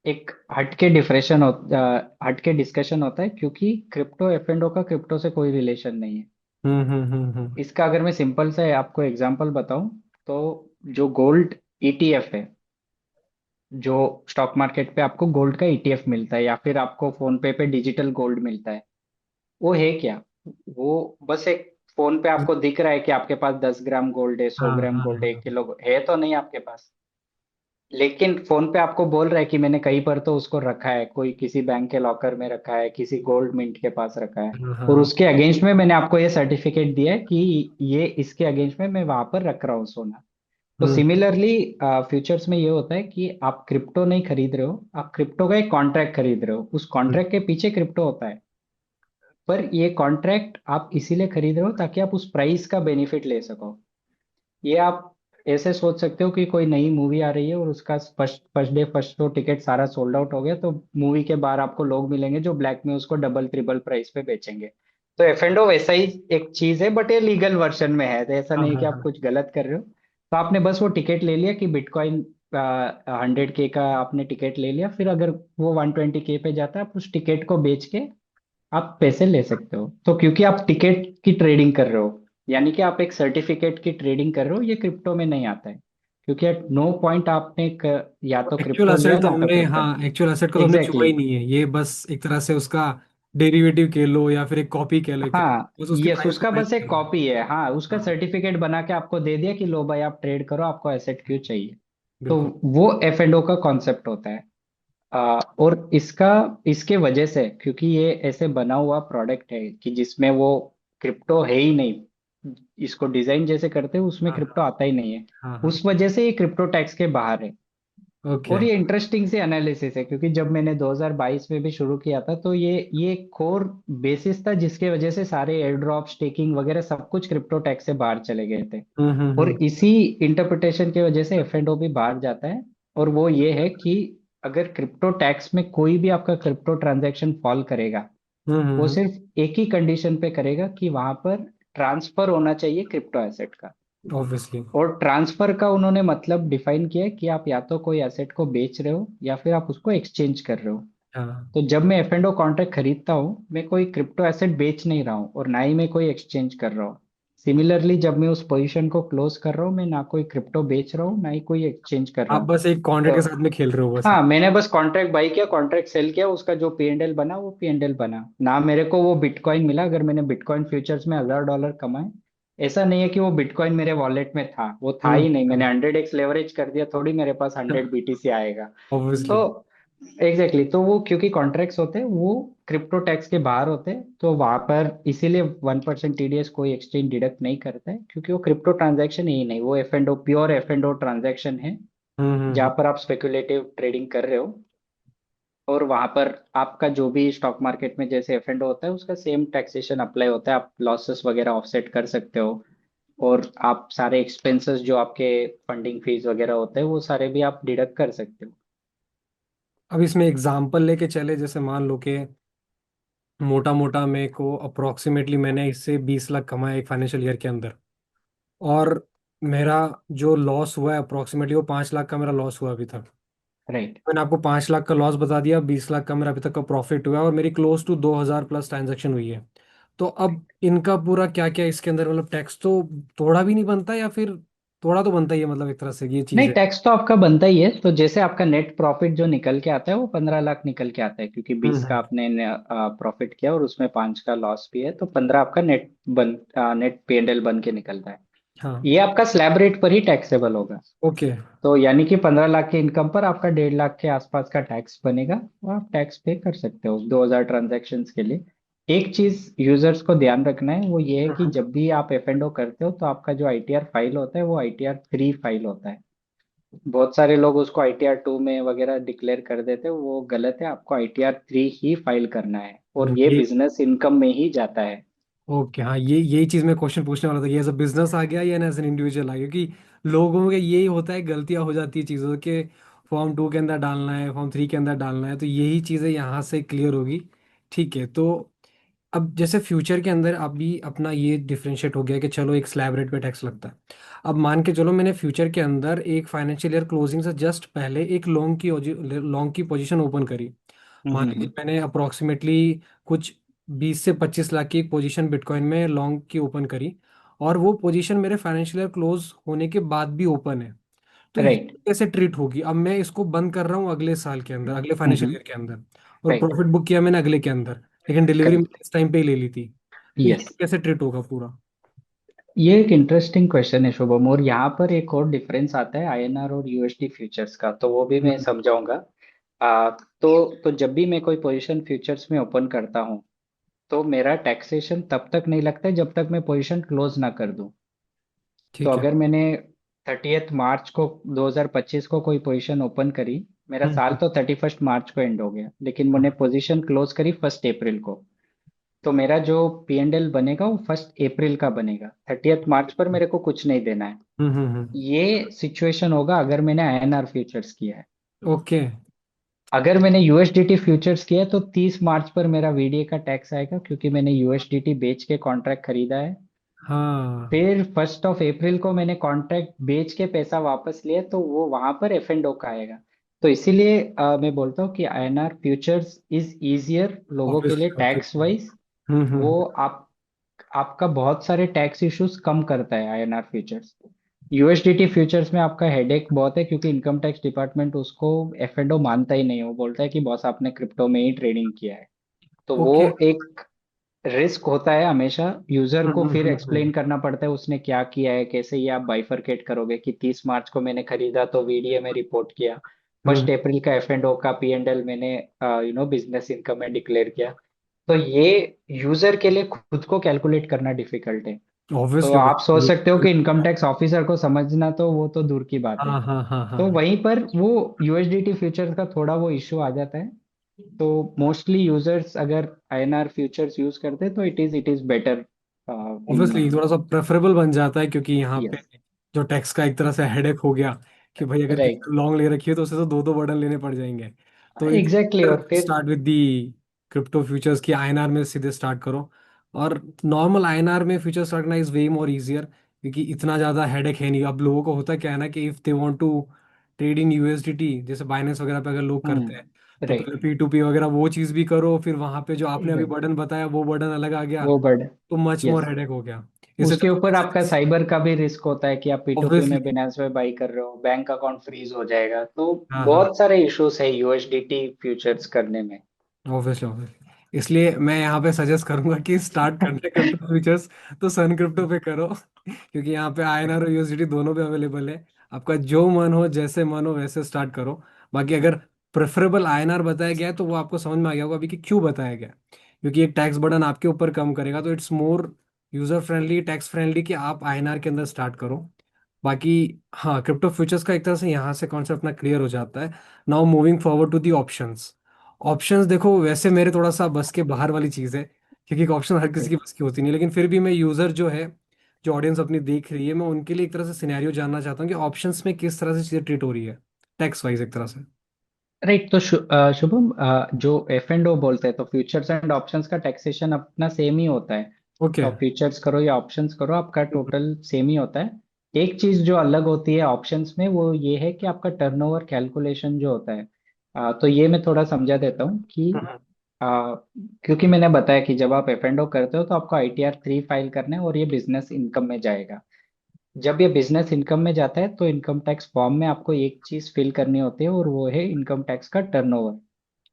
एक हटके डिस्कशन होता है, क्योंकि क्रिप्टो एफ एंड ओ का क्रिप्टो से कोई रिलेशन नहीं है। हम्म। इसका अगर मैं सिंपल से आपको एग्जांपल बताऊं, तो जो गोल्ड ईटीएफ है, जो स्टॉक मार्केट पे आपको गोल्ड का ईटीएफ मिलता है, या फिर आपको फोन पे डिजिटल गोल्ड मिलता है, वो है क्या? वो बस एक फोन पे आपको दिख रहा है कि आपके पास 10 ग्राम गोल्ड है, सौ हाँ ग्राम हाँ गोल्ड है, हाँ 1 किलो है तो नहीं आपके पास। लेकिन फोन पे आपको बोल रहा है कि मैंने कहीं पर तो उसको रखा है, कोई किसी बैंक के लॉकर में रखा है, किसी गोल्ड मिंट के पास रखा है, हाँ और हाँ। उसके अगेंस्ट में मैंने आपको ये सर्टिफिकेट दिया है कि ये इसके अगेंस्ट में मैं वहां पर रख रहा हूँ सोना। तो हम्म सिमिलरली फ्यूचर्स में ये होता है कि आप क्रिप्टो नहीं खरीद रहे हो, आप क्रिप्टो का एक कॉन्ट्रैक्ट खरीद रहे हो, उस हम्म। कॉन्ट्रैक्ट के पीछे क्रिप्टो होता है। पर ये कॉन्ट्रैक्ट आप इसीलिए खरीद रहे हो ताकि आप उस प्राइस का बेनिफिट ले सको। ये आप ऐसे सोच सकते हो कि कोई नई मूवी आ रही है और उसका first first day first show ticket सारा सोल्ड आउट हो गया, तो मूवी के बाहर आपको लोग मिलेंगे जो ब्लैक में उसको डबल ट्रिपल प्राइस पे बेचेंगे। तो एफ एंड ओ वैसा ही एक चीज है, बट ये लीगल वर्जन में है, तो ऐसा हाँ नहीं है हाँ कि आप हाँ। कुछ गलत कर रहे हो। तो आपने बस वो टिकट ले लिया कि बिटकॉइन 100K का आपने टिकट ले लिया, फिर अगर वो 120K पे जाता है, आप उस टिकट को बेच के आप पैसे ले सकते हो। तो क्योंकि आप टिकट की ट्रेडिंग कर रहे हो, यानी कि आप एक सर्टिफिकेट की ट्रेडिंग कर रहे हो, ये क्रिप्टो में नहीं आता है। क्योंकि एट नो पॉइंट आपने या तो एक्चुअल क्रिप्टो एसेट लिया तो ना तो हमने, क्रिप्टो। हाँ एक्चुअल एसेट को तो हमने छुआ एग्जैक्टली ही exactly. नहीं है, ये बस एक तरह से उसका डेरिवेटिव कह लो या फिर एक कॉपी कह लो एक तरह हाँ, से। बस उसकी यस, प्राइस को उसका मैच बस एक करना है। कॉपी है, हाँ, उसका हाँ सर्टिफिकेट बना के आपको दे दिया कि लो भाई आप ट्रेड करो, आपको एसेट क्यों चाहिए। तो बिल्कुल। वो एफ एंड ओ का कॉन्सेप्ट होता है। और इसके वजह से, क्योंकि ये ऐसे बना हुआ प्रोडक्ट है कि जिसमें वो क्रिप्टो है ही नहीं, इसको डिजाइन जैसे करते हैं उसमें हाँ क्रिप्टो आता ही नहीं है, हाँ हाँ। उस वजह से ये क्रिप्टो टैक्स के बाहर है। ओके। और ये इंटरेस्टिंग सी एनालिसिस है, क्योंकि जब मैंने 2022 में भी शुरू किया था तो ये कोर बेसिस था जिसके वजह से सारे एयर ड्रॉप स्टेकिंग वगैरह सब कुछ क्रिप्टो टैक्स से बाहर चले गए थे। और हम्म। इसी इंटरप्रिटेशन की वजह से एफ एंड ओ भी बाहर जाता है। और वो ये है कि अगर क्रिप्टो टैक्स में कोई भी आपका क्रिप्टो ट्रांजैक्शन फॉल करेगा, वो हम्म। सिर्फ एक ही कंडीशन पे करेगा कि वहां पर ट्रांसफर होना चाहिए क्रिप्टो एसेट का। ऑब्वियसली। और ट्रांसफर का उन्होंने मतलब डिफाइन किया है कि आप या तो कोई एसेट को बेच रहे हो या फिर आप उसको एक्सचेंज कर रहे हो। हाँ। तो जब मैं एफ एंड ओ कॉन्ट्रैक्ट खरीदता हूँ, मैं कोई क्रिप्टो एसेट बेच नहीं रहा हूँ और ना ही मैं कोई एक्सचेंज कर रहा हूँ। सिमिलरली जब मैं उस पोजीशन को क्लोज कर रहा हूँ, मैं ना कोई क्रिप्टो बेच रहा हूँ ना ही कोई एक्सचेंज कर रहा आप हूँ। बस एक कॉन्ट्रैक्ट के तो साथ में खेल रहे हो बस। हाँ, मैंने बस कॉन्ट्रैक्ट बाई किया, कॉन्ट्रैक्ट सेल किया, उसका जो पी एंड एल बना वो पी एंड एल बना ना। मेरे को वो बिटकॉइन मिला अगर मैंने बिटकॉइन फ्यूचर्स में $1,000 कमाए। ऐसा नहीं है कि वो बिटकॉइन मेरे वॉलेट में था, वो था ही नहीं, मैंने 100x लेवरेज कर दिया, थोड़ी मेरे पास 100 BTC आएगा। तो ऑब्वियसली। एग्जैक्टली तो वो क्योंकि कॉन्ट्रैक्ट्स होते हैं वो क्रिप्टो टैक्स के बाहर होते हैं, तो वहां पर इसीलिए 1% टीडीएस कोई एक्सचेंज डिडक्ट नहीं करता है, क्योंकि वो क्रिप्टो ट्रांजैक्शन ही नहीं, वो F and O pure F and O transaction है हम्म। जहां पर आप स्पेकुलेटिव ट्रेडिंग कर रहे हो। और वहां पर आपका जो भी स्टॉक मार्केट में जैसे एफ एंड होता है उसका सेम टैक्सेशन अप्लाई होता है, आप लॉसेस वगैरह ऑफसेट कर सकते हो। और आप सारे एक्सपेंसेस जो आपके फंडिंग फीस वगैरह होते हैं वो सारे भी आप डिडक्ट कर सकते हो। अब इसमें एग्जांपल लेके चले, जैसे मान लो कि मोटा मोटा मेरे को अप्रोक्सीमेटली मैंने इससे 20 लाख कमाए एक फाइनेंशियल ईयर के अंदर, और मेरा जो लॉस हुआ है अप्रोक्सीमेटली वो 5 लाख का मेरा लॉस हुआ अभी तक। राइट। मैंने आपको 5 लाख का लॉस बता दिया, 20 लाख का मेरा अभी तक का प्रॉफिट हुआ है, और मेरी क्लोज टू 2,000 प्लस ट्रांजेक्शन हुई है। तो अब इनका पूरा क्या क्या इसके अंदर, मतलब टैक्स तो थोड़ा भी नहीं बनता, या फिर थोड़ा तो बनता ही है, मतलब एक तरह से ये चीज़ नहीं, है। टैक्स तो आपका बनता ही है। तो जैसे आपका नेट प्रॉफिट जो निकल के आता है वो 15 लाख निकल के आता है, क्योंकि 20 का हम्म। आपने प्रॉफिट किया और उसमें 5 का लॉस भी है, तो 15 आपका नेट पी एंड एल बन के निकलता है। हाँ। ये आपका स्लैब रेट पर ही टैक्सेबल होगा। ओके। तो यानी कि 15 लाख के इनकम पर आपका 1.5 लाख के आसपास का टैक्स बनेगा, और आप टैक्स पे कर सकते हो 2,000 ट्रांजेक्शन के लिए। एक चीज यूजर्स को ध्यान रखना है, वो ये है कि हम्म। जब भी आप एफ एंड ओ करते हो तो आपका जो आईटीआर फाइल होता है वो आईटीआर 3 फाइल होता है। बहुत सारे लोग उसको आईटीआर 2 में वगैरह डिक्लेयर कर देते हैं, वो गलत है, आपको आईटीआर 3 ही फाइल करना है और ये ये बिजनेस इनकम में ही जाता है। ओके। हाँ, ये यही चीज़ मैं क्वेश्चन पूछने वाला था कि एज अ बिजनेस आ गया या एज एन इंडिविजुअल आ गया, क्योंकि लोगों के यही होता है, गलतियां हो जाती है चीज़ों के। फॉर्म 2 के अंदर डालना है, फॉर्म 3 के अंदर डालना है, तो यही चीज़ें यहाँ से क्लियर होगी। ठीक है। तो अब जैसे फ्यूचर के अंदर अभी अपना ये डिफरेंशिएट हो गया कि चलो एक स्लैब रेट पे टैक्स लगता है। अब मान के चलो मैंने फ्यूचर के अंदर एक फाइनेंशियल ईयर क्लोजिंग से जस्ट पहले एक लॉन्ग की पोजीशन ओपन करी। मान लीजिए हम्म। मैंने अप्रोक्सीमेटली कुछ 20 से 25 लाख की एक पोजीशन बिटकॉइन में लॉन्ग की ओपन करी, और वो पोजीशन मेरे फाइनेंशियल ईयर क्लोज होने के बाद भी ओपन है। तो ये राइट। कैसे ट्रीट होगी? अब मैं इसको बंद कर रहा हूँ अगले साल के अंदर, अगले फाइनेंशियल हम्म। ईयर के अंदर, और राइट। प्रॉफिट बुक किया मैंने अगले के अंदर, लेकिन डिलीवरी मैंने करेक्ट। इस टाइम पे ही ले ली थी। तो ये यस। कैसे ट्रीट होगा पूरा? ये एक इंटरेस्टिंग क्वेश्चन है शुभम, और यहाँ पर एक और डिफरेंस आता है आईएनआर और यूएसडी फ्यूचर्स का, तो वो भी मैं हम्म। समझाऊंगा। तो जब भी मैं कोई पोजीशन फ्यूचर्स में ओपन करता हूँ, तो मेरा टैक्सेशन तब तक नहीं लगता है जब तक मैं पोजीशन क्लोज ना कर दूं। तो ठीक है। अगर मैंने 30 मार्च को 2025 को कोई पोजीशन ओपन करी, मेरा साल हम्म। तो 31 मार्च को एंड हो गया, लेकिन मैंने पोजीशन क्लोज करी 1 अप्रैल को, तो मेरा जो पी एंड एल बनेगा वो 1 अप्रैल का बनेगा। 30 मार्च पर मेरे को कुछ नहीं देना है। ये सिचुएशन होगा अगर मैंने आईएनआर फ्यूचर्स किया है। ओके। अगर मैंने यूएसडीटी फ्यूचर्स किया है तो 30 मार्च पर मेरा वीडीए का टैक्स आएगा, क्योंकि मैंने यूएसडीटी बेच के कॉन्ट्रैक्ट खरीदा है। हाँ। फिर 1 अप्रैल को मैंने कॉन्ट्रैक्ट बेच के पैसा वापस लिया, तो वो वहां पर एफ एंड ओ का आएगा। तो इसीलिए मैं बोलता हूँ कि आईएनआर फ्यूचर्स इज इजियर लोगों के लिए ऑब्वियसली टैक्स ऑब्वियसली। वाइज। वो आपका बहुत सारे टैक्स इश्यूज कम करता है आईएनआर फ्यूचर्स। यूएसडीटी फ्यूचर्स में आपका हेडेक बहुत है, क्योंकि इनकम टैक्स डिपार्टमेंट उसको एफ एंड ओ मानता ही नहीं है, वो बोलता है कि बॉस आपने क्रिप्टो में ही ट्रेडिंग किया है। तो वो ओके। एक रिस्क होता है हमेशा। यूजर को फिर एक्सप्लेन करना पड़ता है उसने क्या किया है, कैसे ये आप बाइफरकेट करोगे कि 30 मार्च को मैंने खरीदा तो वीडीए में रिपोर्ट किया, 1 अप्रैल का एफ एंड ओ का पी एंड एल मैंने बिजनेस इनकम में डिक्लेयर किया। तो ये यूजर के लिए खुद को कैलकुलेट करना डिफिकल्ट है। तो ऑब्वियसली आप सोच सकते हो ऑब्वियसली। कि इनकम टैक्स ऑफिसर को समझना तो वो तो दूर की बात है। हाँ हाँ हाँ हाँ तो हाँ। वहीं पर वो यूएसडीटी फ्यूचर्स का थोड़ा वो इश्यू आ जाता है। तो मोस्टली यूजर्स अगर आईएनआर फ्यूचर्स यूज करते हैं तो it is better in. Obviously थोड़ा सा प्रेफरेबल बन जाता है, क्योंकि यहाँ पे यस। जो टैक्स का एक तरह से हेडेक हो गया कि भाई अगर राइट। किसी लॉन्ग ले रखी है तो उसे तो दो दो बर्डन लेने पड़ जाएंगे। तो इट्स एग्जैक्टली। और फिर start with the crypto futures की आईएनआर में सीधे स्टार्ट करो। और नॉर्मल आईएनआर में फ्यूचर स्टार्ट करना इज वे मोर इजियर, क्योंकि इतना ज़्यादा हेडेक है नहीं। अब लोगों को होता क्या है ना कि if they want to trade in USDT, जैसे बाइनेंस वगैरह पे अगर लोग करते हैं, तो पहले राइट। P2P वगैरह वो चीज़ भी करो, फिर वहाँ पे जो आपने अभी राइट। बर्डन बताया वो बर्डन अलग आ गया, वो बर्ड। तो मच मोर यस। हेडेक हो गया। इससे उसके चलो ऊपर आपका साइबर का भी रिस्क होता है कि आप पी2पी में ऑब्वियसली। बिनांस में बाई कर रहे हो, बैंक अकाउंट फ्रीज हो जाएगा, तो हाँ हाँ। बहुत सारे इश्यूज है यूएसडीटी फ्यूचर्स करने में। ऑब्वियसली ऑब्वियसली, इसलिए मैं यहाँ पे सजेस्ट करूंगा कि स्टार्ट करने क्रिप्टो फ्यूचर्स तो सन क्रिप्टो पे करो, क्योंकि यहाँ पे आईएनआर और यूएसडीटी दोनों पे अवेलेबल है। आपका जो मन हो, जैसे मन हो वैसे स्टार्ट करो। बाकी अगर प्रेफरेबल आईएनआर बताया गया है तो वो आपको समझ में आ गया होगा अभी कि क्यों बताया गया, क्योंकि एक टैक्स बर्डन आपके ऊपर कम करेगा, तो it's more user friendly, tax friendly कि आप आईएनआर के अंदर स्टार्ट करो। बाकी हाँ, क्रिप्टो फ्यूचर्स का एक तरह से यहाँ से कॉन्सेप्ट अपना क्लियर हो जाता है। Now moving forward to the options. Options देखो, वैसे मेरे थोड़ा सा बस के बाहर वाली चीज़ है, क्योंकि ऑप्शन हर किसी की बस की होती नहीं, लेकिन फिर भी मैं यूज़र जो है, जो ऑडियंस अपनी देख रही है, मैं उनके लिए एक तरह से सिनेरियो जानना चाहता हूँ कि ऑप्शंस में किस तरह से चीज़ें ट्रीट हो रही है, टैक्स वाइज एक तरह से। राइट। तो शुभम, जो एफ एंड ओ बोलते हैं तो फ्यूचर्स एंड ऑप्शंस का टैक्सेशन अपना सेम ही होता है। ओके। तो फ्यूचर्स करो या ऑप्शंस करो, आपका टोटल सेम ही होता है। एक चीज जो अलग होती है ऑप्शंस में वो ये है कि आपका टर्नओवर कैलकुलेशन जो होता है। तो ये मैं थोड़ा समझा देता हूँ कि क्योंकि मैंने बताया कि जब आप एफ एंड ओ करते हो तो आपको आईटीआर 3 फाइल करना है और ये बिजनेस इनकम में जाएगा। जब ये बिजनेस इनकम में जाता है तो इनकम टैक्स फॉर्म में आपको एक चीज फिल करनी होती है और वो है इनकम टैक्स का टर्नओवर।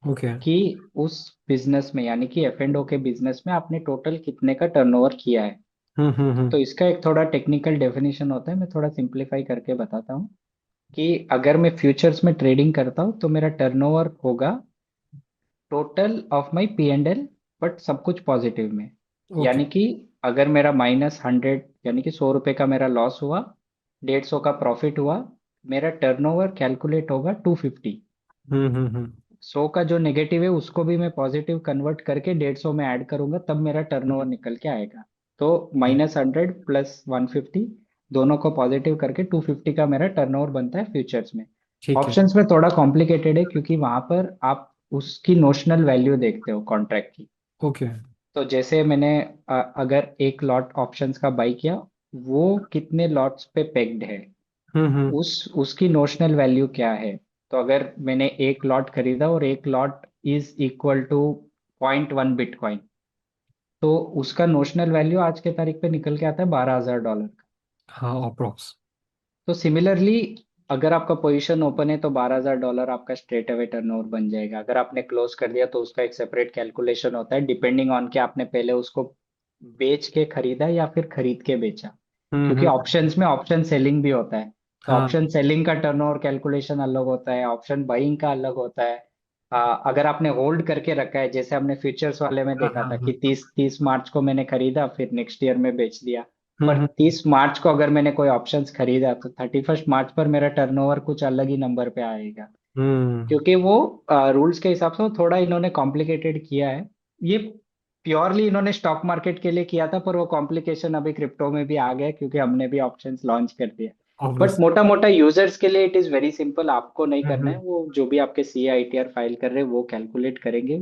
ओके। कि उस बिजनेस में यानी कि एफ एंड ओ के बिजनेस में आपने टोटल कितने का टर्नओवर किया है। हम्म। तो इसका एक थोड़ा टेक्निकल डेफिनेशन होता है, मैं थोड़ा सिंप्लीफाई करके बताता हूँ। कि अगर मैं फ्यूचर्स में ट्रेडिंग करता हूँ तो मेरा टर्नओवर होगा total of my P&L, but सब कुछ पॉजिटिव में। ओके। यानी कि अगर मेरा -100 यानी कि 100 रुपये का मेरा लॉस हुआ, 150 का प्रॉफिट हुआ, मेरा टर्नओवर कैलकुलेट होगा 250। हम्म। 100 का जो नेगेटिव है उसको भी मैं पॉजिटिव कन्वर्ट करके 150 में ऐड करूंगा, तब मेरा टर्नओवर निकल के आएगा। तो -100 + 150 दोनों को पॉजिटिव करके 250 का मेरा टर्नओवर बनता है फ्यूचर्स में। ठीक है। ऑप्शंस में थोड़ा कॉम्प्लिकेटेड है क्योंकि वहां पर आप उसकी नोशनल वैल्यू देखते हो कॉन्ट्रैक्ट की। ओके। तो जैसे मैंने अगर एक लॉट ऑप्शंस का बाई किया, वो कितने लॉट्स पे पेग्ड है, हम्म। उसकी नोशनल वैल्यू क्या है। तो अगर मैंने एक लॉट खरीदा और एक lot is equal to 0.1 bitcoin, तो उसका नोशनल वैल्यू आज के तारीख पे निकल के आता है $12,000। हाँ, अप्रोक्स। तो सिमिलरली अगर आपका पोजीशन ओपन है तो $12,000 आपका स्ट्रेट अवे टर्नओवर बन जाएगा। अगर आपने क्लोज कर दिया तो उसका एक सेपरेट कैलकुलेशन होता है डिपेंडिंग ऑन कि आपने पहले उसको बेच के खरीदा या फिर खरीद के बेचा। क्योंकि हम्म। ऑप्शंस में ऑप्शन सेलिंग भी होता है। तो हाँ ऑप्शन सेलिंग का टर्नओवर कैलकुलेशन अलग होता है, ऑप्शन बाइंग का अलग होता है। अगर आपने होल्ड करके रखा है, जैसे हमने फ्यूचर्स वाले में हाँ देखा हाँ था कि हाँ। 30 मार्च को मैंने खरीदा फिर नेक्स्ट ईयर में बेच दिया। पर हम्म 30 मार्च को अगर मैंने कोई ऑप्शंस खरीदा तो 31 मार्च पर मेरा टर्नओवर कुछ अलग ही नंबर पे आएगा। हम्म। क्योंकि वो रूल्स के हिसाब से वो थोड़ा इन्होंने कॉम्प्लिकेटेड किया है। ये प्योरली इन्होंने स्टॉक मार्केट के लिए किया था, पर वो कॉम्प्लिकेशन अभी क्रिप्टो में भी आ गया क्योंकि हमने भी ऑप्शंस लॉन्च कर दिया। But obvious. मोटा मोटा यूजर्स के लिए इट इज वेरी सिंपल, आपको नहीं करना है, हम्म वो जो भी आपके सी आईटीआर फाइल कर रहे हैं वो कैलकुलेट करेंगे।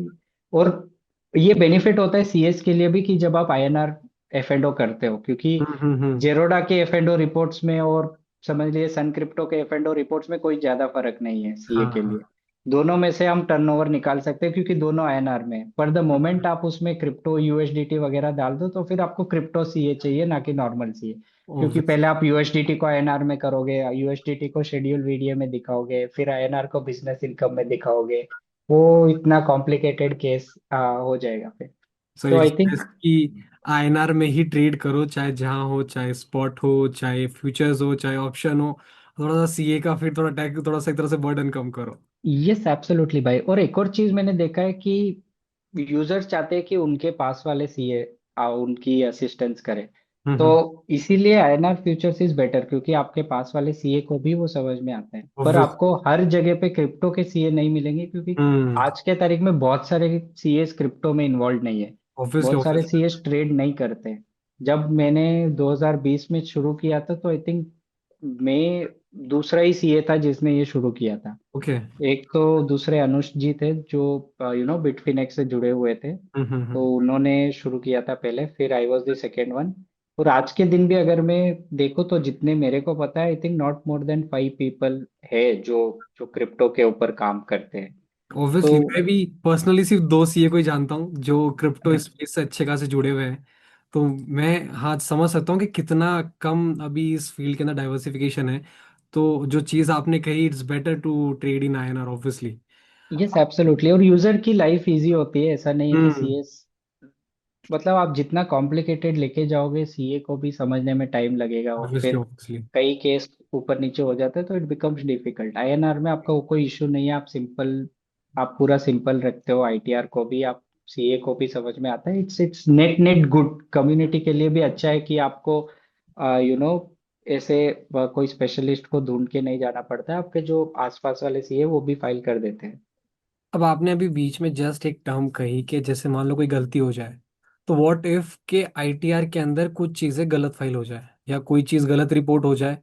और ये बेनिफिट होता है सीएस के लिए भी कि जब आप आईएनआर एफ एंड ओ करते हो, क्योंकि हम्म। जेरोडा के एफ एंड ओ रिपोर्ट्स में और समझ लिए सन क्रिप्टो के एफ एंड ओ रिपोर्ट्स में कोई ज्यादा फर्क नहीं है सीए हाँ के लिए। हाँ। दोनों में से हम टर्नओवर निकाल सकते हैं क्योंकि दोनों आईएनआर में है। पर द मोमेंट आप उसमें क्रिप्टो यूएसडीटी वगैरह डाल दो तो फिर आपको क्रिप्टो सीए चाहिए ना कि नॉर्मल सीए। क्योंकि ऑब्वियस। पहले आप यूएसडीटी को आईएनआर में करोगे, यूएसडीटी को शेड्यूल वीडियो में दिखाओगे, फिर आईएनआर को बिजनेस इनकम में दिखाओगे। वो इतना कॉम्प्लिकेटेड केस हो जाएगा फिर। सो तो इट्स आई थिंक बेस्ट कि आईएनआर में ही ट्रेड करो, चाहे जहाँ हो, चाहे स्पॉट हो, चाहे फ्यूचर्स हो, चाहे ऑप्शन हो। थोड़ा सा सीए का फिर थोड़ा टैग, थोड़ा सा एक तरह से बर्डन कम करो। यस एब्सोल्युटली भाई। और एक और चीज मैंने देखा है कि यूजर्स चाहते हैं कि उनके पास वाले सीए उनकी असिस्टेंस करे। हम्म। तो इसीलिए आईएनआर फ्यूचर्स इज बेटर, क्योंकि आपके पास वाले सीए को भी वो समझ में आता है। पर ऑब्वियस। आपको हर जगह पे क्रिप्टो के सीए नहीं मिलेंगे, क्योंकि हम्म। आज के तारीख में बहुत सारे सीए क्रिप्टो में इन्वॉल्व नहीं है। ऑब्वियसली बहुत सारे ऑब्वियसली। सीए ट्रेड नहीं करते। जब मैंने 2020 में शुरू किया था, तो आई थिंक मैं दूसरा ही सीए था जिसने ये शुरू किया था। ओके। एक तो दूसरे अनुष जी थे जो बिटफिनेक्स से जुड़े हुए थे, तो हम्म। उन्होंने शुरू किया था पहले, फिर I was the second one. और आज के दिन भी अगर मैं देखूँ तो जितने मेरे को पता है, I think not more than 5 people है जो जो क्रिप्टो के ऊपर काम करते हैं। ऑब्वियसली मैं तो भी पर्सनली सिर्फ दो सीए को ही जानता हूँ जो क्रिप्टो स्पेस से अच्छे खासे जुड़े हुए हैं। तो मैं हाँ समझ सकता हूँ कि कितना कम अभी इस फील्ड के अंदर डाइवर्सिफिकेशन है। तो जो चीज़ आपने कही, it's better to trade in INR obviously. Yes absolutely, और यूजर की लाइफ इजी होती है, ऐसा नहीं है कि हम्म। सीएस मतलब आप जितना कॉम्प्लिकेटेड लेके जाओगे सीए को भी समझने में टाइम लगेगा, और ऑब्वियसली फिर ऑब्वियसली। कई केस ऊपर नीचे हो जाते हैं तो इट बिकम्स डिफिकल्ट। आईएनआर में आपका वो कोई इशू नहीं है, आप सिंपल, आप पूरा सिंपल रखते हो, आईटीआर को भी आप, सीए को भी समझ में आता है। It's it's net net good, community के लिए भी अच्छा है कि आपको यू नो ऐसे कोई स्पेशलिस्ट को ढूंढ के नहीं जाना पड़ता है, आपके जो आसपास वाले सीए वो भी फाइल कर देते हैं। अब आपने अभी बीच में जस्ट एक टर्म कही कि जैसे मान लो कोई गलती हो जाए, तो व्हाट इफ के आईटीआर के अंदर कुछ चीजें गलत फाइल हो जाए या कोई चीज गलत रिपोर्ट हो जाए,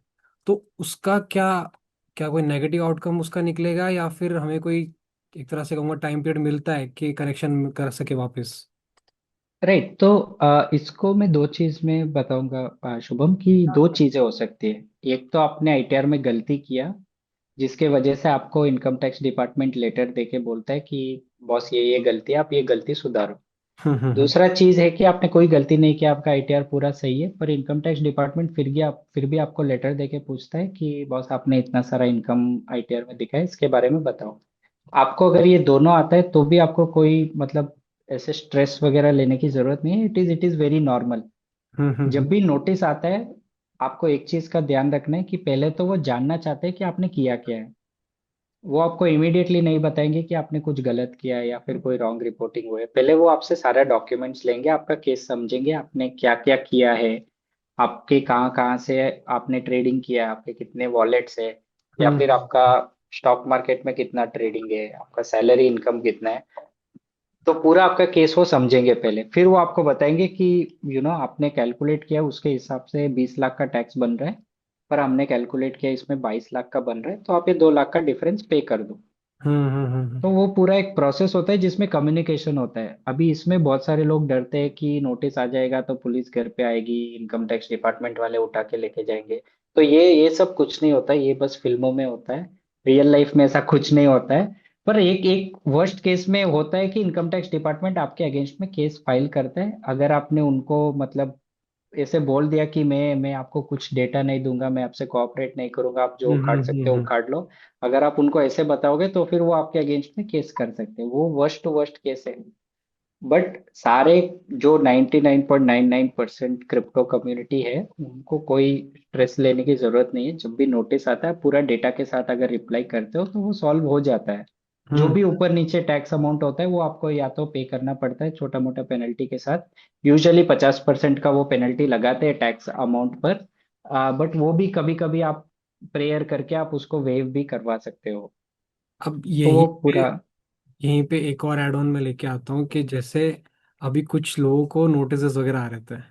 तो उसका क्या, क्या कोई नेगेटिव आउटकम उसका निकलेगा या फिर हमें कोई एक तरह से कहूँगा टाइम पीरियड मिलता है कि करेक्शन कर सके वापस? राइट, तो इसको मैं दो चीज में बताऊंगा शुभम, की दो चीजें हो सकती है। एक तो आपने आईटीआर में गलती किया, जिसके वजह से आपको इनकम टैक्स डिपार्टमेंट लेटर देके बोलता है कि बॉस ये गलती है, आप ये गलती सुधारो। हम्म। दूसरा चीज है कि आपने कोई गलती नहीं किया, आपका आईटीआर पूरा सही है, पर इनकम टैक्स डिपार्टमेंट फिर भी आपको लेटर देके पूछता है कि बॉस आपने इतना सारा इनकम आईटीआर में दिखा है, इसके बारे में बताओ। आपको अगर ये दोनों आता है तो भी आपको कोई मतलब ऐसे स्ट्रेस वगैरह लेने की जरूरत नहीं है, इट इज वेरी नॉर्मल। जब हम्म। भी नोटिस आता है, आपको एक चीज का ध्यान रखना है कि पहले तो वो जानना चाहते हैं कि आपने किया क्या है। वो आपको इमीडिएटली नहीं बताएंगे कि आपने कुछ गलत किया है या फिर कोई रॉन्ग रिपोर्टिंग हुई है। पहले वो आपसे सारा डॉक्यूमेंट्स लेंगे, आपका केस समझेंगे, आपने क्या क्या किया है, आपके कहाँ कहाँ से आपने ट्रेडिंग किया है, आपके कितने वॉलेट्स है, या फिर हम्म आपका स्टॉक मार्केट में कितना ट्रेडिंग है, आपका सैलरी इनकम कितना है। तो पूरा आपका केस वो समझेंगे पहले, फिर वो आपको बताएंगे कि आपने कैलकुलेट किया उसके हिसाब से 20 लाख का टैक्स बन रहा है, पर हमने कैलकुलेट किया इसमें 22 लाख का बन रहा है, तो आप ये 2 लाख का डिफरेंस पे कर दो। हम्म। तो वो पूरा एक प्रोसेस होता है जिसमें कम्युनिकेशन होता है। अभी इसमें बहुत सारे लोग डरते हैं कि नोटिस आ जाएगा तो पुलिस घर पे आएगी, इनकम टैक्स डिपार्टमेंट वाले उठा के लेके जाएंगे। तो ये सब कुछ नहीं होता है, ये बस फिल्मों में होता है। रियल लाइफ में ऐसा कुछ नहीं होता है। पर एक एक वर्स्ट केस में होता है कि इनकम टैक्स डिपार्टमेंट आपके अगेंस्ट में केस फाइल करता है, अगर आपने उनको मतलब ऐसे बोल दिया कि मैं आपको कुछ डेटा नहीं दूंगा, मैं आपसे कोऑपरेट नहीं करूंगा, आप जो उखाड़ सकते हो हम्म। उखाड़ लो। अगर आप उनको ऐसे बताओगे तो फिर वो आपके अगेंस्ट में केस कर सकते हैं, वो वर्स्ट टू वर्स्ट केस है। बट सारे जो 99.99% क्रिप्टो कम्युनिटी है, उनको कोई स्ट्रेस लेने की जरूरत नहीं है। जब भी नोटिस आता है पूरा डेटा के साथ अगर रिप्लाई करते हो तो वो सॉल्व हो जाता है। जो हम्म भी ऊपर नीचे टैक्स अमाउंट होता है वो आपको या तो पे करना पड़ता है छोटा मोटा पेनल्टी के साथ। यूजुअली 50% का वो पेनल्टी लगाते हैं टैक्स अमाउंट पर। बट वो भी कभी कभी आप प्रेयर करके आप उसको वेव भी करवा सकते हो। अब तो वो पूरा। यहीं पे एक और एड ऑन में लेके आता हूँ कि जैसे अभी कुछ लोगों को नोटिस वगैरह आ रहते हैं।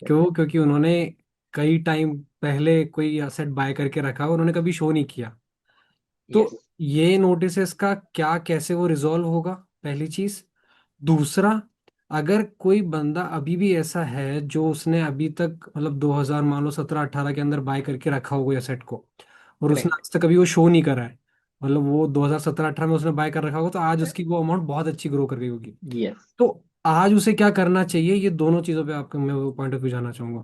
क्यों? क्योंकि उन्होंने कई टाइम पहले कोई असेट बाय करके रखा और उन्होंने कभी शो नहीं किया। यस। तो ये नोटिस का क्या, कैसे वो रिजॉल्व होगा, पहली चीज। दूसरा, अगर कोई बंदा अभी भी ऐसा है जो उसने अभी तक मतलब 2000 मान लो 17-18 के अंदर बाय करके रखा होगा एसेट को, और उसने करेक्ट। आज तक कभी वो शो नहीं करा है, मतलब वो 2017-18 में उसने बाय कर रखा होगा तो आज उसकी वो अमाउंट बहुत अच्छी ग्रो कर गई होगी। यस तो आज उसे क्या करना चाहिए, ये दोनों चीजों पे आपका मैं वो पॉइंट ऑफ व्यू जानना चाहूंगा।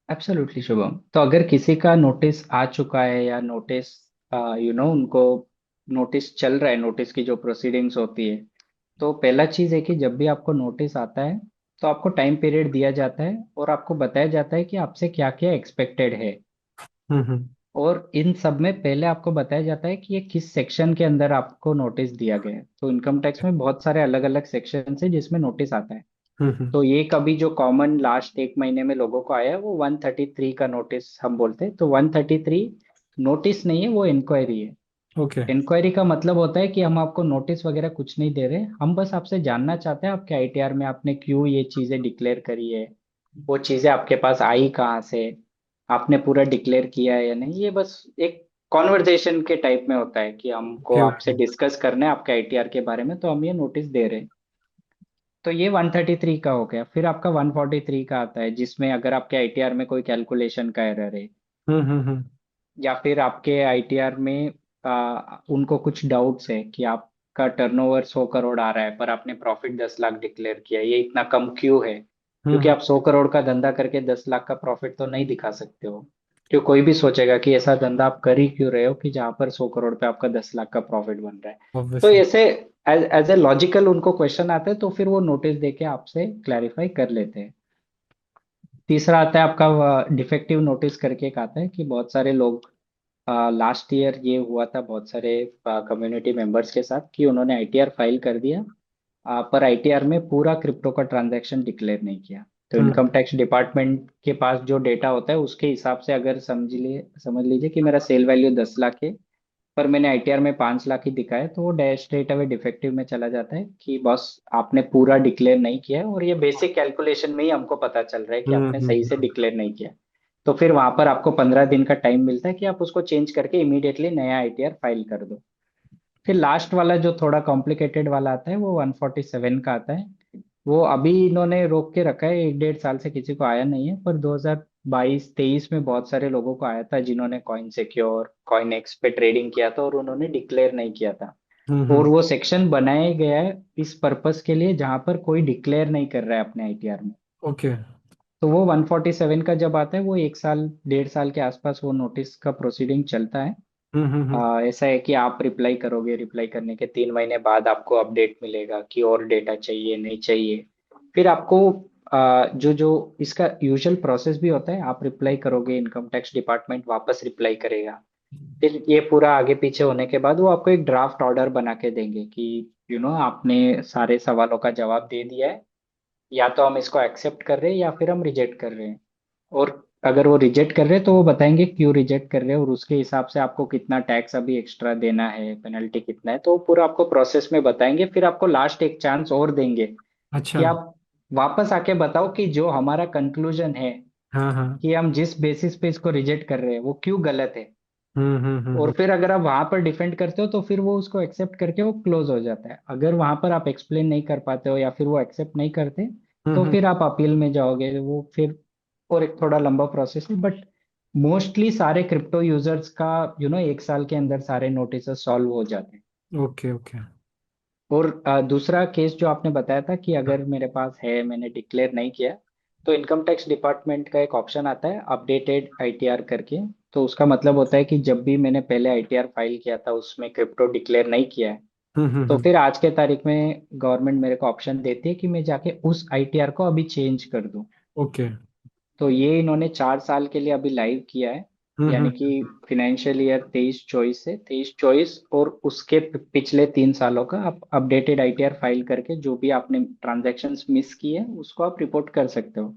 एब्सोल्युटली शुभम, तो अगर किसी का नोटिस आ चुका है या नोटिस उनको नोटिस चल रहा है, नोटिस की जो प्रोसीडिंग्स होती है, तो पहला चीज है कि जब भी आपको नोटिस आता है तो आपको टाइम पीरियड दिया जाता है और आपको बताया जाता है कि आपसे क्या क्या एक्सपेक्टेड है। हम्म। और इन सब में पहले आपको बताया जाता है कि ये किस सेक्शन के अंदर आपको नोटिस दिया गया है। तो इनकम टैक्स में बहुत सारे अलग अलग सेक्शन है जिसमें नोटिस आता है। हम्म। तो ये कभी जो कॉमन लास्ट एक महीने में लोगों को आया है वो 133 का नोटिस हम बोलते हैं। तो 133 नोटिस नहीं है, वो इंक्वायरी है। ओके। इंक्वायरी का मतलब होता है कि हम आपको नोटिस वगैरह कुछ नहीं दे रहे, हम बस आपसे जानना चाहते हैं आपके आईटीआर में आपने क्यों ये चीजें डिक्लेयर करी है, वो चीजें आपके पास आई कहाँ से, आपने पूरा डिक्लेयर किया है या नहीं। ये बस एक कॉन्वर्जेशन के टाइप में होता है कि हमको ओके। आपसे ओके। डिस्कस करना है आपके आईटीआर के बारे में, तो हम ये नोटिस दे रहे हैं। तो ये 133 का हो गया। फिर आपका 143 का आता है, जिसमें अगर आपके आईटीआर में कोई कैलकुलेशन का एरर है, हम्म। या फिर आपके आईटीआर में उनको कुछ डाउट्स है कि आपका टर्नओवर 100 करोड़ आ रहा है पर आपने प्रॉफिट 10 लाख डिक्लेयर किया, ये इतना कम क्यों है। क्योंकि हम्म। आप 100 करोड़ का धंधा करके 10 लाख का प्रॉफिट तो नहीं दिखा सकते हो। क्यों, कोई भी सोचेगा कि ऐसा धंधा आप कर ही क्यों रहे हो कि जहां पर 100 करोड़ पे आपका 10 लाख का प्रॉफिट बन रहा है। तो ऑब्वियसली। ऐसे एज ए लॉजिकल उनको क्वेश्चन आते हैं, तो फिर वो नोटिस देके आपसे क्लैरिफाई कर लेते हैं। तीसरा आता है आपका डिफेक्टिव नोटिस करके एक आता है कि बहुत सारे लोग, लास्ट ईयर ये हुआ था बहुत सारे कम्युनिटी मेंबर्स के साथ कि उन्होंने आईटीआर फाइल कर दिया, पर आईटीआर में पूरा क्रिप्टो का ट्रांजैक्शन डिक्लेयर नहीं किया। तो हम्म इनकम टैक्स डिपार्टमेंट के पास जो डेटा होता है उसके हिसाब से अगर समझ लीजिए कि मेरा सेल वैल्यू 10 लाख है, पर मैंने आईटीआर में 5 लाख ही दिखाया, तो वो डैश स्ट्रेट अवे डिफेक्टिव में चला जाता है कि बस आपने पूरा डिक्लेयर नहीं किया है, और ये बेसिक कैलकुलेशन में ही हमको पता चल रहा है कि आपने सही से हम्म। डिक्लेयर नहीं किया। तो फिर वहां पर आपको 15 दिन का टाइम मिलता है कि आप उसको चेंज करके इमीडिएटली नया आईटीआर फाइल कर दो। फिर लास्ट वाला जो थोड़ा कॉम्प्लिकेटेड वाला आता है वो 147 का आता है। वो अभी इन्होंने रोक के रखा है, 1 डेढ़ साल से किसी को आया नहीं है, पर 2022-23 में बहुत सारे लोगों को आया था जिन्होंने कॉइन सिक्योर कॉइन एक्स पे ट्रेडिंग किया था और उन्होंने डिक्लेयर नहीं किया था। और हम्म। वो सेक्शन बनाया गया है इस पर्पस के लिए जहां पर कोई डिक्लेयर नहीं कर रहा है अपने आईटीआर में। ओके। तो वो 147 का जब आता है वो 1 साल 1.5 साल के आसपास वो नोटिस का प्रोसीडिंग चलता है। हम्म। ऐसा है कि आप रिप्लाई करोगे, रिप्लाई करने के 3 महीने बाद आपको अपडेट मिलेगा कि और डेटा चाहिए नहीं चाहिए। फिर आपको जो जो इसका यूजुअल प्रोसेस भी होता है, आप रिप्लाई करोगे, इनकम टैक्स डिपार्टमेंट वापस रिप्लाई करेगा। फिर ये पूरा आगे पीछे होने के बाद वो आपको एक ड्राफ्ट ऑर्डर बना के देंगे कि आपने सारे सवालों का जवाब दे दिया है, या तो हम इसको एक्सेप्ट कर रहे हैं या फिर हम रिजेक्ट कर रहे हैं। और अगर वो रिजेक्ट कर रहे हैं तो वो बताएंगे क्यों रिजेक्ट कर रहे हैं, और उसके हिसाब से आपको कितना टैक्स अभी एक्स्ट्रा देना है, पेनल्टी कितना है, तो वो पूरा आपको प्रोसेस में बताएंगे। फिर आपको लास्ट एक चांस और देंगे अच्छा। कि आप वापस आके बताओ कि जो हमारा कंक्लूजन है हाँ हाँ। कि हम जिस बेसिस पे इसको रिजेक्ट कर रहे हैं वो क्यों गलत है। और हम्म। फिर अगर आप वहां पर डिफेंड करते हो तो फिर वो उसको एक्सेप्ट करके वो क्लोज हो जाता है। अगर वहां पर आप एक्सप्लेन नहीं कर पाते हो या फिर वो एक्सेप्ट नहीं करते, तो हम्म। फिर आप अपील में जाओगे, वो फिर और एक थोड़ा लंबा प्रोसेस है। बट मोस्टली सारे क्रिप्टो यूजर्स का 1 साल के अंदर सारे नोटिस सॉल्व हो जाते हैं। Okay okay. और दूसरा केस जो आपने बताया था कि अगर मेरे पास है मैंने डिक्लेयर नहीं किया, तो इनकम टैक्स डिपार्टमेंट का एक ऑप्शन आता है अपडेटेड आईटीआर करके। तो उसका मतलब होता है कि जब भी मैंने पहले आईटीआर फाइल किया था उसमें क्रिप्टो डिक्लेयर नहीं किया है, तो हम्म। फिर आज के तारीख में गवर्नमेंट मेरे को ऑप्शन देती है कि मैं जाके उस आईटीआर को अभी चेंज कर दूं। ओके। तो ये इन्होंने 4 साल के लिए अभी लाइव किया है। यानी कि हम्म। फिनेंशियल ईयर 23-24 से 23-24 और उसके पिछले 3 सालों का आप अपडेटेड आईटीआर फाइल करके जो भी आपने ट्रांजैक्शंस मिस किए हैं उसको आप रिपोर्ट कर सकते हो।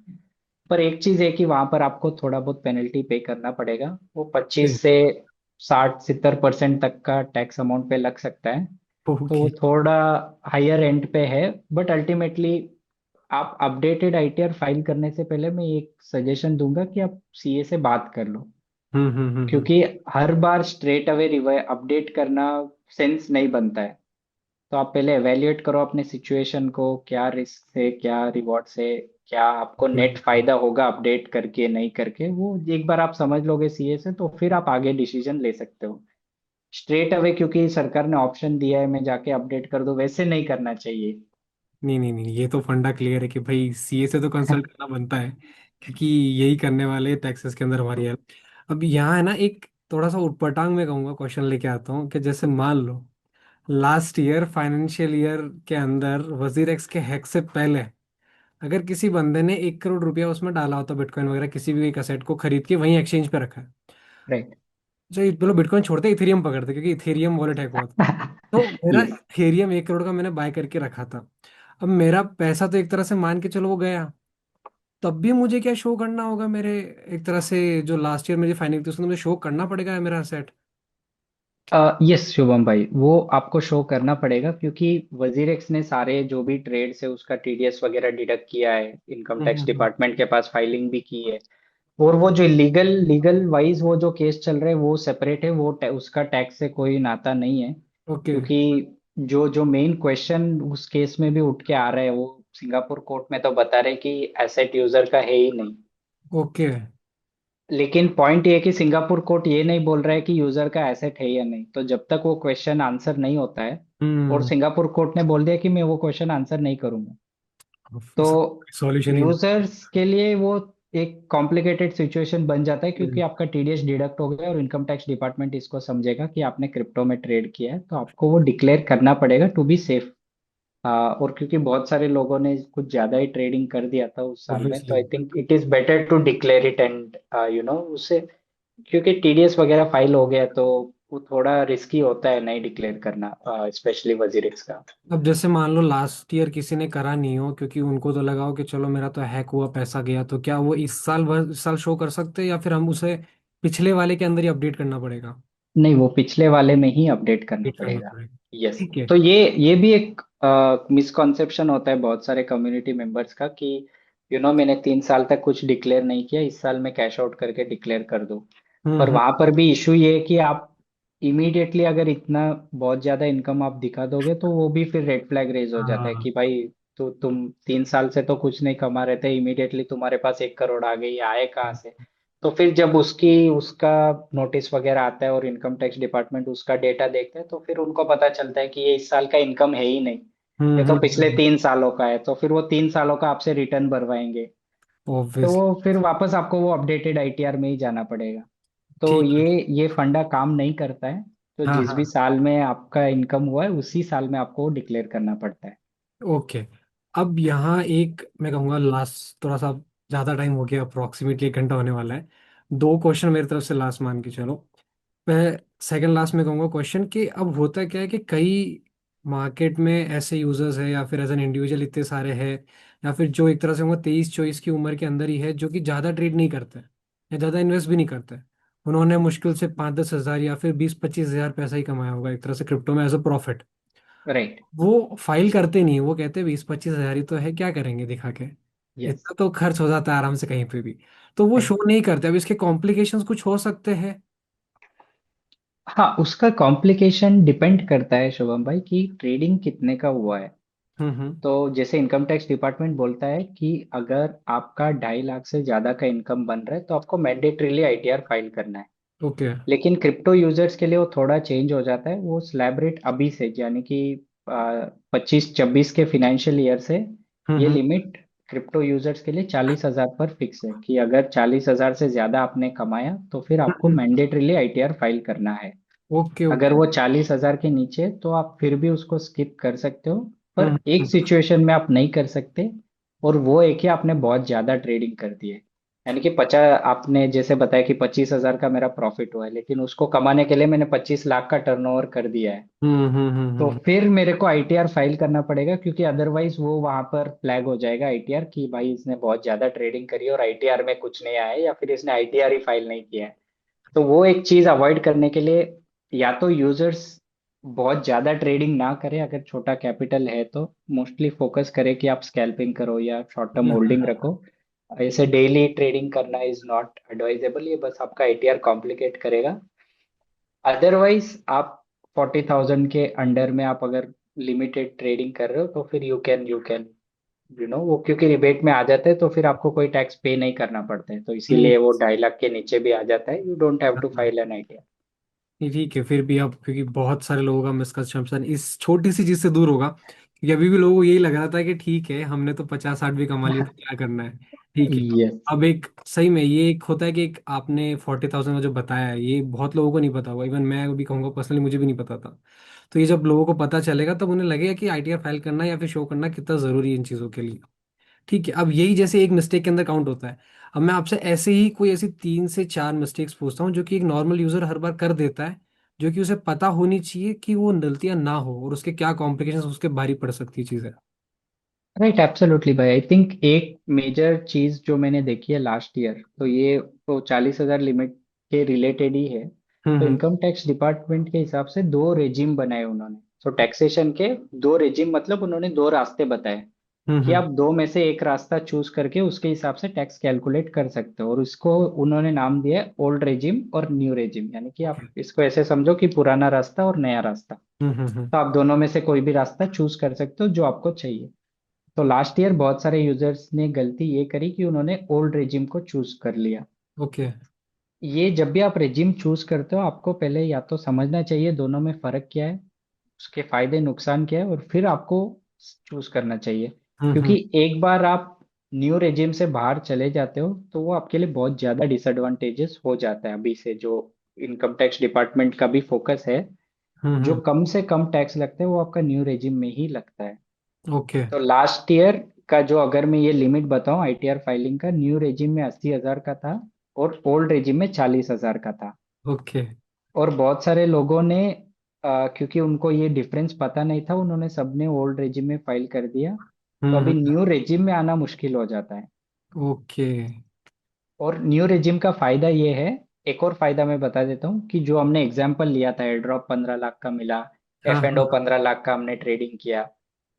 पर एक चीज है कि वहां पर आपको थोड़ा बहुत पेनल्टी पे करना पड़ेगा, वो 25 से 60-70% तक का टैक्स अमाउंट पे लग सकता है। तो वो ओके। थोड़ा हायर एंड पे है। बट अल्टीमेटली आप अपडेटेड आईटीआर फाइल करने से पहले मैं एक सजेशन दूंगा कि आप सीए से बात कर लो। हम्म। क्योंकि हर बार स्ट्रेट अवे अपडेट करना सेंस नहीं बनता है। तो आप पहले एवेल्युएट करो अपने सिचुएशन को, क्या रिस्क है क्या रिवॉर्ड है, क्या आपको नेट फायदा होगा अपडेट करके नहीं करके, वो एक बार आप समझ लोगे सीए से तो फिर आप आगे डिसीजन ले सकते हो। स्ट्रेट अवे क्योंकि सरकार ने ऑप्शन दिया है मैं जाके अपडेट कर दूं, वैसे नहीं करना चाहिए। नहीं नहीं नहीं, ये तो फंडा क्लियर है कि भाई सीए से तो कंसल्ट करना बनता है, क्योंकि यही करने वाले टैक्सेस के अंदर हमारी हेल्प। अब यहाँ है ना, एक थोड़ा सा उटपटांग में कहूँगा क्वेश्चन लेके आता हूँ कि जैसे मान लो लास्ट ईयर फाइनेंशियल ईयर के अंदर वजीर एक्स के हैक से पहले अगर किसी बंदे ने 1 करोड़ रुपया उसमें डाला होता, बिटकॉइन वगैरह किसी भी एक असेट को खरीद के वहीं एक्सचेंज पे रखा है। राइट। जो चलो बिटकॉइन छोड़ते इथेरियम पकड़ते, क्योंकि इथेरियम वॉलेट हैक हुआ था। तो मेरा यस। इथेरियम 1 करोड़ का मैंने बाय करके रखा था। अब मेरा पैसा तो एक तरह से मान के चलो वो गया, तब भी मुझे क्या शो करना होगा मेरे, एक तरह से जो लास्ट ईयर मेरी फाइनल थी उसमें मुझे शो करना पड़ेगा मेरा सेट। यस शुभम भाई, वो आपको शो करना पड़ेगा क्योंकि वजीरेक्स ने सारे जो भी ट्रेड से उसका टीडीएस वगैरह डिडक्ट किया है, इनकम हम्म टैक्स हम्म, हम्म। डिपार्टमेंट के पास फाइलिंग भी की है। और वो जो लीगल वाइज वो जो केस चल रहे हैं वो सेपरेट है, वो उसका टैक्स से कोई नाता नहीं है। ओके क्योंकि जो जो मेन क्वेश्चन उस केस में भी उठ के आ रहा है, वो सिंगापुर कोर्ट में तो बता रहे कि एसेट यूजर का है ही नहीं। ओके। लेकिन पॉइंट ये है कि सिंगापुर कोर्ट ये नहीं बोल रहा है कि यूजर का एसेट है या नहीं, तो जब तक वो क्वेश्चन आंसर नहीं होता है, और हम्म। सिंगापुर कोर्ट ने बोल दिया कि मैं वो क्वेश्चन आंसर नहीं करूंगा, तो सॉल्यूशन ही नहीं। यूजर्स के लिए वो एक कॉम्प्लिकेटेड सिचुएशन बन जाता है, क्योंकि आपका टीडीएस डिडक्ट हो गया और इनकम टैक्स डिपार्टमेंट इसको समझेगा कि आपने क्रिप्टो में ट्रेड किया है, तो आपको वो डिक्लेयर करना पड़ेगा टू बी सेफ। और क्योंकि बहुत सारे लोगों ने कुछ ज्यादा ही ट्रेडिंग कर दिया था उस साल में, तो obviously. I think it is better to declare it and उससे, क्योंकि टीडीएस वगैरह फाइल हो गया तो वो थोड़ा रिस्की होता है नहीं डिक्लेयर करना, स्पेशली वजीरिक्स का। अब जैसे मान लो लास्ट ईयर किसी ने करा नहीं हो क्योंकि उनको तो लगा हो कि चलो मेरा तो हैक हुआ पैसा गया, तो क्या वो इस साल शो कर सकते हैं या फिर हम उसे पिछले वाले के अंदर ही अपडेट करना पड़ेगा? नहीं, वो पिछले वाले में ही अपडेट करना अपडेट करना पड़ेगा। पड़ेगा। यस। ठीक है। तो ये भी एक मिसकॉन्सेप्शन होता है बहुत सारे कम्युनिटी मेंबर्स का कि मैंने 3 साल तक कुछ डिक्लेयर नहीं किया, इस साल मैं कैश आउट करके डिक्लेयर कर दूं। पर हम्म। वहां पर भी इशू ये है कि आप इमीडिएटली अगर इतना बहुत ज्यादा इनकम आप दिखा दोगे, तो वो भी फिर रेड फ्लैग रेज हो जाता है हाँ। कि भाई, तो तुम 3 साल से तो कुछ नहीं कमा रहे थे, इमीडिएटली तुम्हारे पास 1 करोड़ आ गई, आए कहाँ से? तो फिर जब उसका नोटिस वगैरह आता है और इनकम टैक्स डिपार्टमेंट उसका डेटा देखता है, तो फिर उनको पता चलता है कि ये इस साल का इनकम है ही नहीं, ये तो पिछले हम्म। 3 सालों का है, तो फिर वो 3 सालों का आपसे रिटर्न भरवाएंगे। तो ऑब्वियसली। वो फिर वापस आपको वो अपडेटेड आईटीआर में ही जाना पड़ेगा। तो ठीक है। ये फंडा काम नहीं करता है। तो हाँ जिस हाँ। भी साल में आपका इनकम हुआ है उसी साल में आपको डिक्लेयर करना पड़ता है। ओके। अब यहाँ एक मैं कहूँगा लास्ट थोड़ा सा ज़्यादा टाइम हो गया, अप्रोक्सीमेटली 1 घंटा होने वाला है। दो क्वेश्चन मेरी तरफ से लास्ट मान के चलो। मैं सेकंड लास्ट में कहूँगा क्वेश्चन कि अब होता क्या है कि कई मार्केट में ऐसे यूजर्स है या फिर एज एन इंडिविजुअल इतने सारे हैं, या फिर जो एक तरह से होंगे 23-24 की उम्र के अंदर ही है, जो कि ज़्यादा ट्रेड नहीं करते हैं या ज़्यादा इन्वेस्ट भी नहीं करते हैं। उन्होंने मुश्किल से 5-10 हज़ार या फिर 20-25 हज़ार पैसा ही कमाया होगा एक तरह से क्रिप्टो में एज अ प्रॉफिट। राइट। वो फाइल करते नहीं है, वो कहते हैं 20-25 हज़ार ही तो है, क्या करेंगे दिखा के, यस। इतना तो खर्च हो जाता है आराम से कहीं पे भी। तो वो शो नहीं करते। अब इसके कॉम्प्लिकेशंस कुछ हो सकते हैं। हाँ, उसका कॉम्प्लिकेशन डिपेंड करता है शुभम भाई कि ट्रेडिंग कितने का हुआ है। हम्म। तो जैसे इनकम टैक्स डिपार्टमेंट बोलता है कि अगर आपका 2.5 लाख से ज्यादा का इनकम बन रहा है तो आपको मैंडेटरीली आईटीआर फाइल करना है। ओके। लेकिन क्रिप्टो यूजर्स के लिए वो थोड़ा चेंज हो जाता है, वो स्लैब रेट अभी से यानी कि 25-26 के फिनेंशियल ईयर से ये हम्म। लिमिट क्रिप्टो यूजर्स के लिए 40,000 पर फिक्स है कि अगर 40,000 से ज्यादा आपने कमाया तो फिर आपको हम्म। मैंडेटरीली आईटीआर फाइल करना है। ओके अगर ओके। वो 40,000 के नीचे तो आप फिर भी उसको स्किप कर सकते हो। पर एक हम्म। सिचुएशन में आप नहीं कर सकते, और वो एक ही आपने बहुत ज्यादा ट्रेडिंग कर दी है। यानी कि 50, आपने जैसे बताया कि 25,000 का मेरा प्रॉफिट हुआ है, लेकिन उसको कमाने के लिए मैंने 25 लाख का टर्नओवर कर दिया है। तो हम्म। फिर मेरे को आईटीआर फाइल करना पड़ेगा, क्योंकि अदरवाइज वो वहां पर फ्लैग हो जाएगा आईटीआर कि भाई इसने बहुत ज्यादा ट्रेडिंग करी है और आईटीआर में कुछ नहीं आया है, या फिर इसने आईटीआर ही फाइल नहीं किया है। तो वो एक चीज अवॉइड करने के लिए या तो यूजर्स बहुत ज्यादा ट्रेडिंग ना करें, अगर छोटा कैपिटल है तो मोस्टली फोकस करें कि आप स्कैल्पिंग करो या शॉर्ट टर्म होल्डिंग रखो। ऐसे डेली ट्रेडिंग करना इज नॉट एडवाइजेबल, ये बस आपका आईटीआर कॉम्प्लिकेट करेगा। अदरवाइज आप 40,000 के अंडर में आप अगर लिमिटेड ट्रेडिंग कर रहे हो तो फिर यू कैन वो क्योंकि रिबेट में आ जाता है, तो फिर आपको कोई टैक्स पे नहीं करना पड़ता है, तो नहीं। इसीलिए वो 2.5 लाख के नीचे भी आ जाता है, you don't have to file an ITR. नहीं, ठीक है फिर भी अब क्योंकि बहुत सारे लोगों का मिसकंसेप्शन इस छोटी सी चीज से दूर होगा, क्योंकि अभी भी लोगों को यही लग रहा था कि ठीक है हमने तो 50-60 भी कमा लिया तो क्या करना है। ठीक है। यस। अब एक सही में ये एक होता है कि एक आपने 40,000 का जो बताया है ये बहुत लोगों को नहीं पता होगा, इवन मैं भी कहूँगा पर्सनली मुझे भी नहीं पता था। तो ये जब लोगों को पता चलेगा तब उन्हें लगेगा कि आईटीआर फाइल करना या फिर शो करना कितना जरूरी है इन चीज़ों के लिए। ठीक है। अब यही जैसे एक मिस्टेक के अंदर काउंट होता है। अब मैं आपसे ऐसे ही कोई ऐसी 3 से 4 मिस्टेक्स पूछता हूँ जो कि एक नॉर्मल यूजर हर बार कर देता है, जो कि उसे पता होनी चाहिए कि वो गलतियां ना हो और उसके क्या कॉम्प्लिकेशंस उसके भारी पड़ सकती है चीजें। राइट, एब्सोल्युटली भाई। आई थिंक एक मेजर चीज जो मैंने देखी है लास्ट ईयर, तो ये तो 40,000 लिमिट के रिलेटेड ही है। तो हम्म। इनकम टैक्स डिपार्टमेंट के हिसाब से दो रेजिम बनाए उन्होंने। तो टैक्सेशन के दो रेजिम, मतलब उन्होंने दो रास्ते बताए कि हम्म। आप दो में से एक रास्ता चूज करके उसके हिसाब से टैक्स कैलकुलेट कर सकते हो, और उसको उन्होंने नाम दिया है ओल्ड रेजिम और न्यू रेजिम। यानी कि ओके। आप इसको ऐसे समझो कि पुराना रास्ता और नया रास्ता। हम्म। तो आप दोनों में से कोई भी रास्ता चूज कर सकते हो जो आपको चाहिए। तो लास्ट ईयर बहुत सारे यूजर्स ने गलती ये करी कि उन्होंने ओल्ड रेजिम को चूज कर लिया। ओके। ये जब भी आप रेजिम चूज करते हो, आपको पहले या तो समझना चाहिए दोनों में फर्क क्या है, उसके फायदे नुकसान क्या है, और फिर आपको चूज करना चाहिए। क्योंकि हम्म। एक बार आप न्यू रेजिम से बाहर चले जाते हो तो वो आपके लिए बहुत ज्यादा डिसएडवांटेजेस हो जाता है। अभी से जो इनकम टैक्स डिपार्टमेंट का भी फोकस है, जो हम्म। कम से कम टैक्स लगता है वो आपका न्यू रेजिम में ही लगता है। ओके। तो लास्ट ईयर का जो, अगर मैं ये लिमिट बताऊं आईटीआर फाइलिंग का, न्यू रेजिम में 80,000 का था और ओल्ड रेजिम में 40,000 का था। ओके। और बहुत सारे लोगों ने क्योंकि उनको ये डिफरेंस पता नहीं था, उन्होंने सबने ओल्ड रेजिम में फाइल कर दिया। तो अभी हम्म। न्यू रेजिम में आना मुश्किल हो जाता है। ओके। और न्यू रेजिम का फायदा ये है, एक और फायदा मैं बता देता हूँ, कि जो हमने एग्जाम्पल लिया था एयर ड्रॉप 15 लाख का मिला, हाँ एफ एंड ओ हाँ। 15 लाख का हमने ट्रेडिंग किया,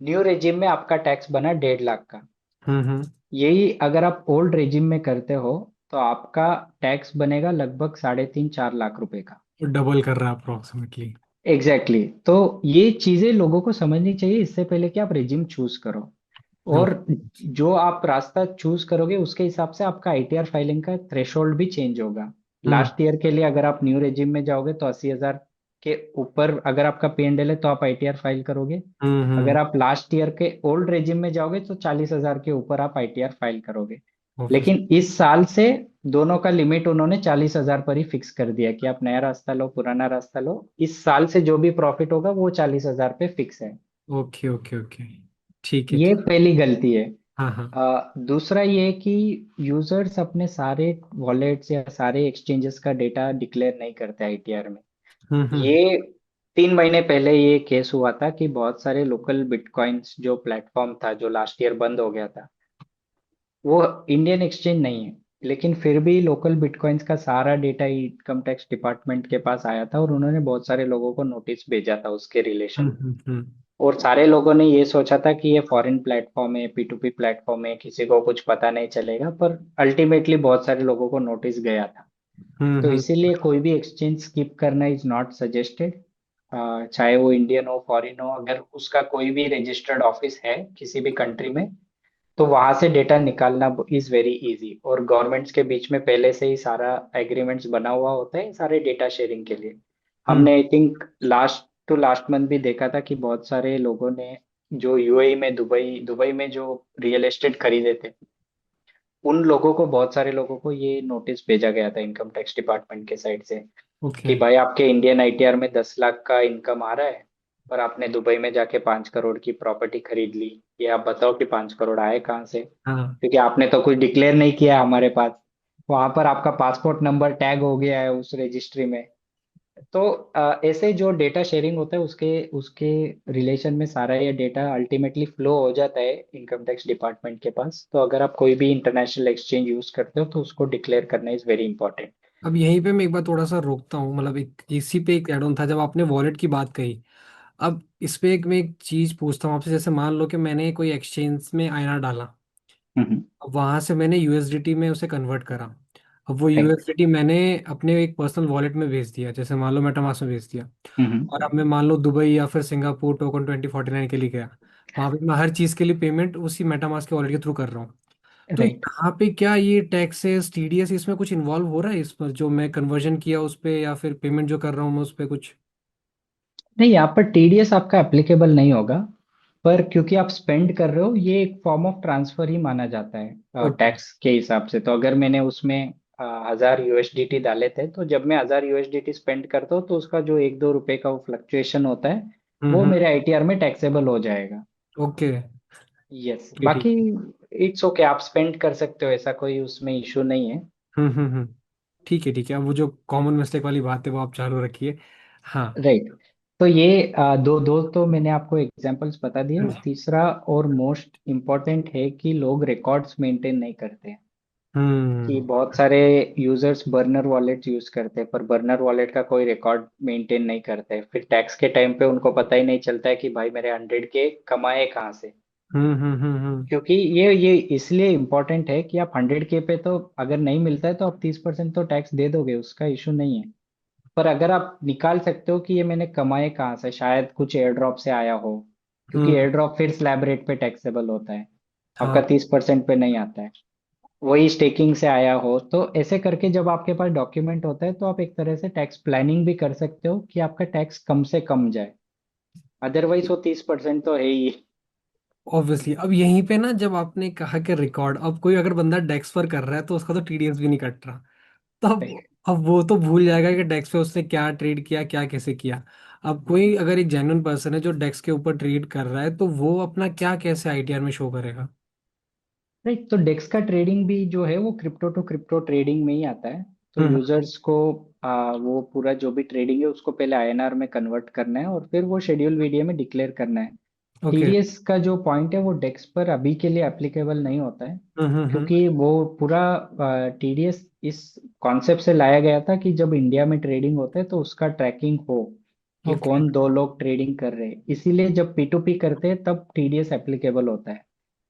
न्यू रेजिम में आपका टैक्स बना 1.5 लाख का। हम्म। यही अगर आप ओल्ड रेजिम में करते हो तो आपका टैक्स बनेगा लगभग 3.5 4 लाख रुपए का। डबल कर रहा है अप्रोक्सीमेटली। Exactly exactly। तो ये चीजें लोगों को समझनी चाहिए इससे पहले कि आप रेजिम चूज करो। और ओके। जो आप रास्ता चूज करोगे उसके हिसाब से आपका आईटीआर फाइलिंग का थ्रेशोल्ड भी चेंज होगा। हम्म लास्ट ईयर के लिए अगर आप न्यू रेजिम में जाओगे तो 80,000 के ऊपर अगर आपका पीएनएल है तो आप आईटीआर फाइल करोगे। अगर हम्म। आप लास्ट ईयर के ओल्ड रेजिम में जाओगे तो 40,000 के ऊपर आप आईटीआर फाइल करोगे। ऑब्वियसली। लेकिन इस साल से दोनों का लिमिट उन्होंने 40,000 पर ही फिक्स कर दिया कि आप नया रास्ता लो पुराना रास्ता लो, इस साल से जो भी प्रॉफिट होगा वो 40,000 पे फिक्स है। Okay okay okay. ठीक है ये ठीक। पहली गलती है। हाँ हाँ। दूसरा ये कि यूजर्स अपने सारे वॉलेट्स या सारे एक्सचेंजेस का डेटा डिक्लेयर नहीं करते आईटीआर में। हम्म। ये 3 महीने पहले ये केस हुआ था कि बहुत सारे लोकल बिटकॉइंस जो प्लेटफॉर्म था जो लास्ट ईयर बंद हो गया था, वो इंडियन एक्सचेंज नहीं है, लेकिन फिर भी लोकल बिटकॉइंस का सारा डेटा इनकम टैक्स डिपार्टमेंट के पास आया था और उन्होंने बहुत सारे लोगों को नोटिस भेजा था उसके रिलेशन में। हम्म। और सारे लोगों ने ये सोचा था कि ये फॉरेन प्लेटफॉर्म है, P2P प्लेटफॉर्म है, किसी को कुछ पता नहीं चलेगा, पर अल्टीमेटली बहुत सारे लोगों को नोटिस गया था। तो हम्म। इसीलिए कोई भी एक्सचेंज स्किप करना इज नॉट सजेस्टेड। चाहे वो इंडियन हो फॉरेन हो, अगर उसका कोई भी रजिस्टर्ड ऑफिस है किसी भी कंट्री में, तो वहां से डेटा निकालना इज वेरी इजी। और गवर्नमेंट्स के बीच में पहले से ही सारा एग्रीमेंट्स बना हुआ होता है सारे डेटा शेयरिंग के लिए। हम्म। हमने I think last to last month भी देखा था कि बहुत सारे लोगों ने जो यूएई में, दुबई दुबई में जो रियल एस्टेट खरीदे थे, उन लोगों को, बहुत सारे लोगों को ये नोटिस भेजा गया था इनकम टैक्स डिपार्टमेंट के साइड से ओके। कि भाई आपके इंडियन आईटीआर में 10 लाख का इनकम आ रहा है, पर आपने दुबई में जाके 5 करोड़ की प्रॉपर्टी खरीद ली। ये आप बताओ कि 5 करोड़ आए कहाँ से, हाँ। क्योंकि आपने तो कुछ डिक्लेयर नहीं किया हमारे पास। वहां पर आपका पासपोर्ट नंबर टैग हो गया है उस रजिस्ट्री में। तो ऐसे जो डेटा शेयरिंग होता है उसके उसके रिलेशन में सारा ये डेटा अल्टीमेटली फ्लो हो जाता है इनकम टैक्स डिपार्टमेंट के पास। तो अगर आप कोई भी इंटरनेशनल एक्सचेंज यूज करते हो तो उसको डिक्लेयर करना इज वेरी इंपॉर्टेंट। अब यहीं पे मैं एक बार थोड़ा सा रोकता हूँ, मतलब एक इसी पे एक एड ऑन था जब आपने वॉलेट की बात कही। अब इस पे एक मैं एक चीज पूछता हूँ आपसे, जैसे मान लो कि मैंने कोई एक्सचेंज में आईएनआर डाला, हम्म। अब वहां से मैंने यूएसडीटी में उसे कन्वर्ट करा। अब वो राइट। यूएसडीटी मैंने अपने एक पर्सनल वॉलेट में भेज दिया, जैसे मान लो मेटामास्क में भेज दिया। हम्म। और अब मैं मान लो दुबई या फिर सिंगापुर टोकन 2049 के लिए गया, वहां पे मैं हर चीज के लिए पेमेंट उसी मेटामास्क के वॉलेट के थ्रू कर रहा हूँ। तो राइट। यहाँ पे क्या ये टैक्सेस टीडीएस इसमें कुछ इन्वॉल्व हो रहा है, इस पर जो मैं कन्वर्जन किया उस पे, या फिर पेमेंट जो कर रहा हूँ मैं उस पे कुछ? नहीं, यहाँ पर टीडीएस आपका एप्लीकेबल नहीं होगा। पर क्योंकि आप स्पेंड कर रहे हो, ये एक फॉर्म ऑफ ट्रांसफर ही माना जाता है ओके। टैक्स के हिसाब से। तो अगर मैंने उसमें 1,000 यूएसडीटी डाले थे, तो जब मैं 1,000 यूएसडीटी स्पेंड करता हूँ तो उसका जो 1 2 रुपए का वो फ्लक्चुएशन होता है, वो हम्म। मेरे आईटीआर में टैक्सेबल हो जाएगा। ओके। यस, ठीक बाकी ठीक। इट्स ओके, आप स्पेंड कर सकते हो, ऐसा कोई उसमें इशू नहीं है। हम्म। ठीक है ठीक है, अब वो जो कॉमन मिस्टेक वाली बात है वो आप चालू रखिए। हाँ। राइट। तो ये दो दो तो मैंने आपको एग्जांपल्स बता दिए, हाँ और जी। तीसरा और मोस्ट इम्पोर्टेंट है कि लोग रिकॉर्ड्स मेंटेन नहीं करते हैं। कि हम्म। बहुत सारे यूजर्स बर्नर वॉलेट यूज करते हैं, पर बर्नर वॉलेट का कोई रिकॉर्ड मेंटेन नहीं करते, फिर टैक्स के टाइम पे उनको पता ही नहीं चलता है कि भाई मेरे 100 के कमाए कहाँ से। क्योंकि ये इसलिए इम्पोर्टेंट है कि आप 100 के पे तो अगर नहीं मिलता है तो आप 30% तो टैक्स दे दोगे, उसका इशू नहीं है। पर अगर आप निकाल सकते हो कि ये मैंने कमाए कहाँ से, शायद कुछ एयर ड्रॉप से आया हो, क्योंकि हम्म। एयर ड्रॉप फिर स्लैब रेट पे टैक्सेबल होता है, आपका हाँ। 30% पे नहीं आता है। वही स्टेकिंग से आया हो, तो ऐसे करके जब आपके पास डॉक्यूमेंट होता है तो आप एक तरह से टैक्स प्लानिंग भी कर सकते हो कि आपका टैक्स कम से कम जाए। अदरवाइज वो 30% तो है ही। ऑब्वियसली अब यहीं पे ना, जब आपने कहा कि रिकॉर्ड, अब कोई अगर बंदा डेस्क पर कर रहा है तो उसका तो टीडीएस भी नहीं कट रहा। तब अब वो तो भूल जाएगा कि डेस्क पे उसने क्या ट्रेड किया, क्या कैसे किया। अब कोई अगर एक जेन्युइन पर्सन है जो डेस्क के ऊपर ट्रेड कर रहा है, तो वो अपना क्या कैसे आईटीआर में शो करेगा। राइट, तो डेक्स का ट्रेडिंग भी जो है वो क्रिप्टो टू क्रिप्टो ट्रेडिंग में ही आता है। तो हम्म। यूजर्स को वो पूरा जो भी ट्रेडिंग है उसको पहले आईएनआर में कन्वर्ट करना है, और फिर वो शेड्यूल वीडियो में डिक्लेयर करना है। ओके। टीडीएस का जो पॉइंट है वो डेक्स पर अभी के लिए एप्लीकेबल नहीं होता है, हम्म। क्योंकि वो पूरा टीडीएस इस कॉन्सेप्ट से लाया गया था कि जब इंडिया में ट्रेडिंग होता है तो उसका ट्रैकिंग हो कि ओके। कौन दो लोग ट्रेडिंग कर रहे हैं। इसीलिए जब पी टू पी करते हैं तब टीडीएस एप्लीकेबल होता है।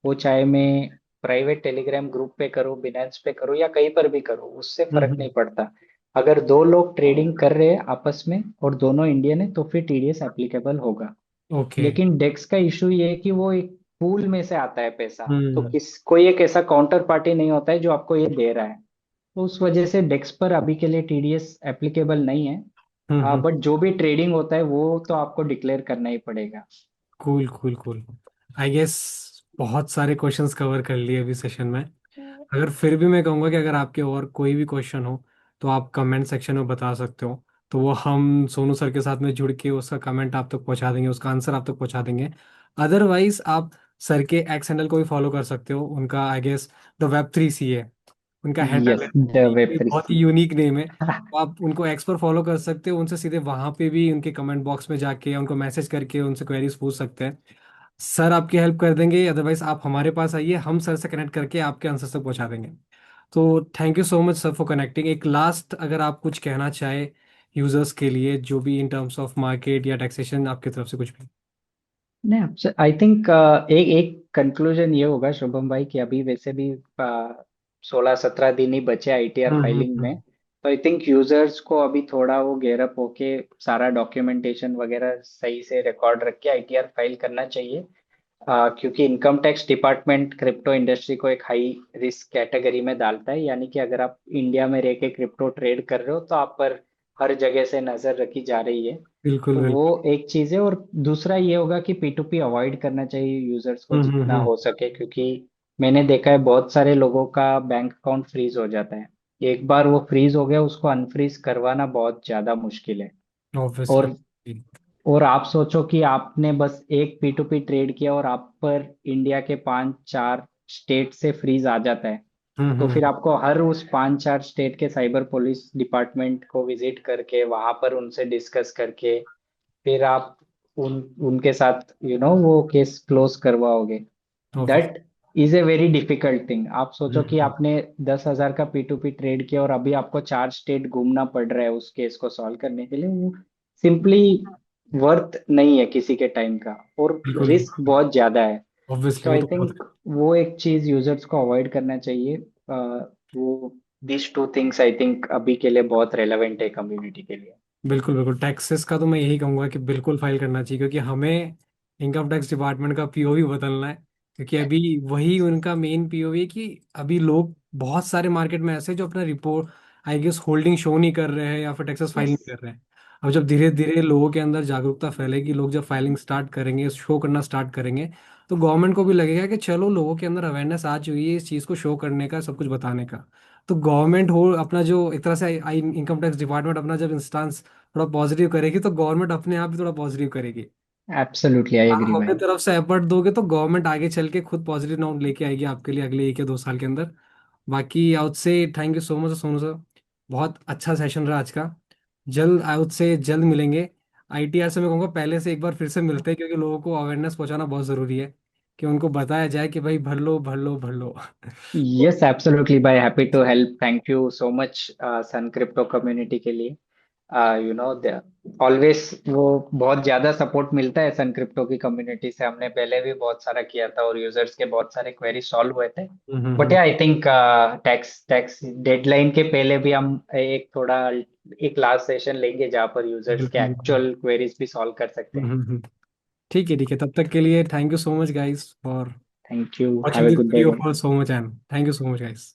वो चाहे मैं प्राइवेट टेलीग्राम ग्रुप पे करूँ, बिनेंस पे करूँ, या कहीं पर भी करूँ, उससे फर्क हम्म। नहीं पड़ता। अगर दो लोग ट्रेडिंग कर रहे हैं आपस में और दोनों इंडियन है तो फिर टीडीएस एप्लीकेबल होगा। ओके। लेकिन डेक्स का इशू ये है कि वो एक पूल में से आता है पैसा, तो हम्म कोई एक ऐसा काउंटर पार्टी नहीं होता है जो आपको ये दे रहा है। तो उस वजह से डेक्स पर अभी के लिए टीडीएस एप्लीकेबल नहीं है। हम्म। बट जो भी ट्रेडिंग होता है वो तो आपको डिक्लेयर करना ही पड़ेगा। Cool cool cool. I guess बहुत सारे क्वेश्चंस कवर कर लिए अभी सेशन में। अगर फिर भी मैं कहूँगा कि अगर आपके और कोई भी क्वेश्चन हो तो आप कमेंट सेक्शन में बता सकते हो। तो वो हम सोनू सर के साथ में जुड़ के उसका कमेंट आप तक पहुंचा देंगे, उसका आंसर आप तक पहुंचा देंगे। अदरवाइज आप सर के एक्स हैंडल को भी फॉलो कर सकते हो, उनका I guess the web three C है उनका हैंडल यस, है। द वेब ये थ्री बहुत ही सी। यूनिक नेम है। तो आप उनको एक्स पर फॉलो कर सकते हो, उनसे सीधे वहां पे भी उनके कमेंट बॉक्स में जाके उनको मैसेज करके उनसे क्वेरीज पूछ सकते हैं। सर आपकी हेल्प कर देंगे, अदरवाइज आप हमारे पास आइए, हम सर से कनेक्ट करके आपके आंसर तक पहुंचा देंगे। तो thank you so much sir for connecting. एक लास्ट अगर आप कुछ कहना चाहे यूजर्स के लिए, जो भी इन टर्म्स ऑफ मार्केट या टैक्सेशन आपकी तरफ से कुछ भी। नहीं, आपसे आई थिंक एक एक कंक्लूजन ये होगा शुभम भाई कि अभी वैसे भी 16-17 दिन ही बचे आईटीआर फाइलिंग में। हम्म। तो आई थिंक यूजर्स को अभी थोड़ा वो गेयरअप होके सारा डॉक्यूमेंटेशन वगैरह सही से रिकॉर्ड रख के आईटीआर फाइल करना चाहिए। क्योंकि income tax department crypto industry को एक हाई रिस्क कैटेगरी में डालता है, यानी कि अगर आप इंडिया में रह के क्रिप्टो ट्रेड कर रहे हो तो आप पर हर जगह से नजर रखी जा रही है। बिल्कुल तो वो बिल्कुल। एक चीज है, और दूसरा ये होगा कि पी टू पी अवॉइड करना चाहिए यूजर्स को जितना हम्म। हो सके, क्योंकि मैंने देखा है बहुत सारे लोगों का बैंक अकाउंट फ्रीज हो जाता है। एक बार वो फ्रीज हो गया, उसको अनफ्रीज करवाना बहुत ज्यादा मुश्किल है। ऑब्वियसली। और और आप सोचो कि आपने बस एक पी टू पी ट्रेड किया और आप पर इंडिया के 5-4 स्टेट से फ्रीज आ जाता है। तो फिर हम्म। आपको हर उस 5-4 स्टेट के साइबर पुलिस डिपार्टमेंट को विजिट करके वहां पर उनसे डिस्कस करके फिर आप उनके साथ वो केस क्लोज करवाओगे। Obvious. That is a very difficult thing. आप सोचो कि हम्म। आपने 10,000 का पी टू पी ट्रेड किया और अभी आपको 4 स्टेट घूमना पड़ रहा है उस केस को सॉल्व करने के लिए। वो सिंपली वर्थ नहीं है किसी के टाइम का, और बिल्कुल रिस्क बिल्कुल। बहुत ज्यादा है। ऑब्वियसली तो वो आई तो बहुत। थिंक वो एक चीज यूजर्स को अवॉइड करना चाहिए। वो this two things I think अभी के लिए बहुत रेलेवेंट है कम्युनिटी के लिए। बिल्कुल बिल्कुल, टैक्सेस का तो मैं यही कहूंगा कि बिल्कुल फाइल करना चाहिए, क्योंकि हमें इनकम टैक्स डिपार्टमेंट का पीओवी बदलना है। क्योंकि अभी वही उनका मेन पीओवी है कि अभी लोग बहुत सारे मार्केट में ऐसे हैं जो अपना report I guess holding show नहीं कर रहे हैं या फिर टैक्सेस फाइल यस, नहीं कर रहे हैं। अब जब धीरे धीरे लोगों के अंदर जागरूकता फैलेगी, लोग जब फाइलिंग स्टार्ट करेंगे, शो करना स्टार्ट करेंगे, तो गवर्नमेंट को भी लगेगा कि चलो लोगों के अंदर अवेयरनेस आ चुकी है इस चीज़ को शो करने का, सब कुछ बताने का। तो गवर्नमेंट हो अपना जो एक तरह से आई इनकम टैक्स डिपार्टमेंट अपना जब इंस्टांस थोड़ा पॉजिटिव करेगी, तो गवर्नमेंट अपने आप भी थोड़ा पॉजिटिव करेगी। एब्सोल्युटली आई आप एग्री अपनी भाई। तरफ से एफर्ट दोगे तो गवर्नमेंट आगे चल के खुद पॉजिटिव नोट लेके आएगी आपके लिए अगले 1 या 2 साल के अंदर। बाकी I would say thank you so much Sonu sir. बहुत अच्छा सेशन रहा आज का। जल्द आई वुड से जल्द मिलेंगे। ITR से मैं कहूँगा पहले से एक बार फिर से मिलते हैं, क्योंकि लोगों को अवेयरनेस पहुंचाना बहुत ज़रूरी है, कि उनको बताया जाए कि भाई भर लो भर लो भर लो। यस एब्सोल्युटली भाई, happy to help, thank you so much Sun crypto community के लिए। यू नो ऑलवेज वो बहुत ज्यादा सपोर्ट मिलता है सन क्रिप्टो की कम्युनिटी से। हमने पहले भी बहुत सारा किया था और यूजर्स के बहुत सारे क्वेरी सॉल्व हुए थे। But hmm. I think tax tax deadline के पहले भी हम एक थोड़ा एक लास्ट सेशन लेंगे जहाँ पर यूजर्स के बिल्कुल बिल्कुल। एक्चुअल क्वेरीज भी सॉल्व कर सकते हैं। हम्म। ठीक है ठीक है, तब तक के लिए thank you so much guys for thank you, watching have a this good day. Video for so much, and thank you so much guys.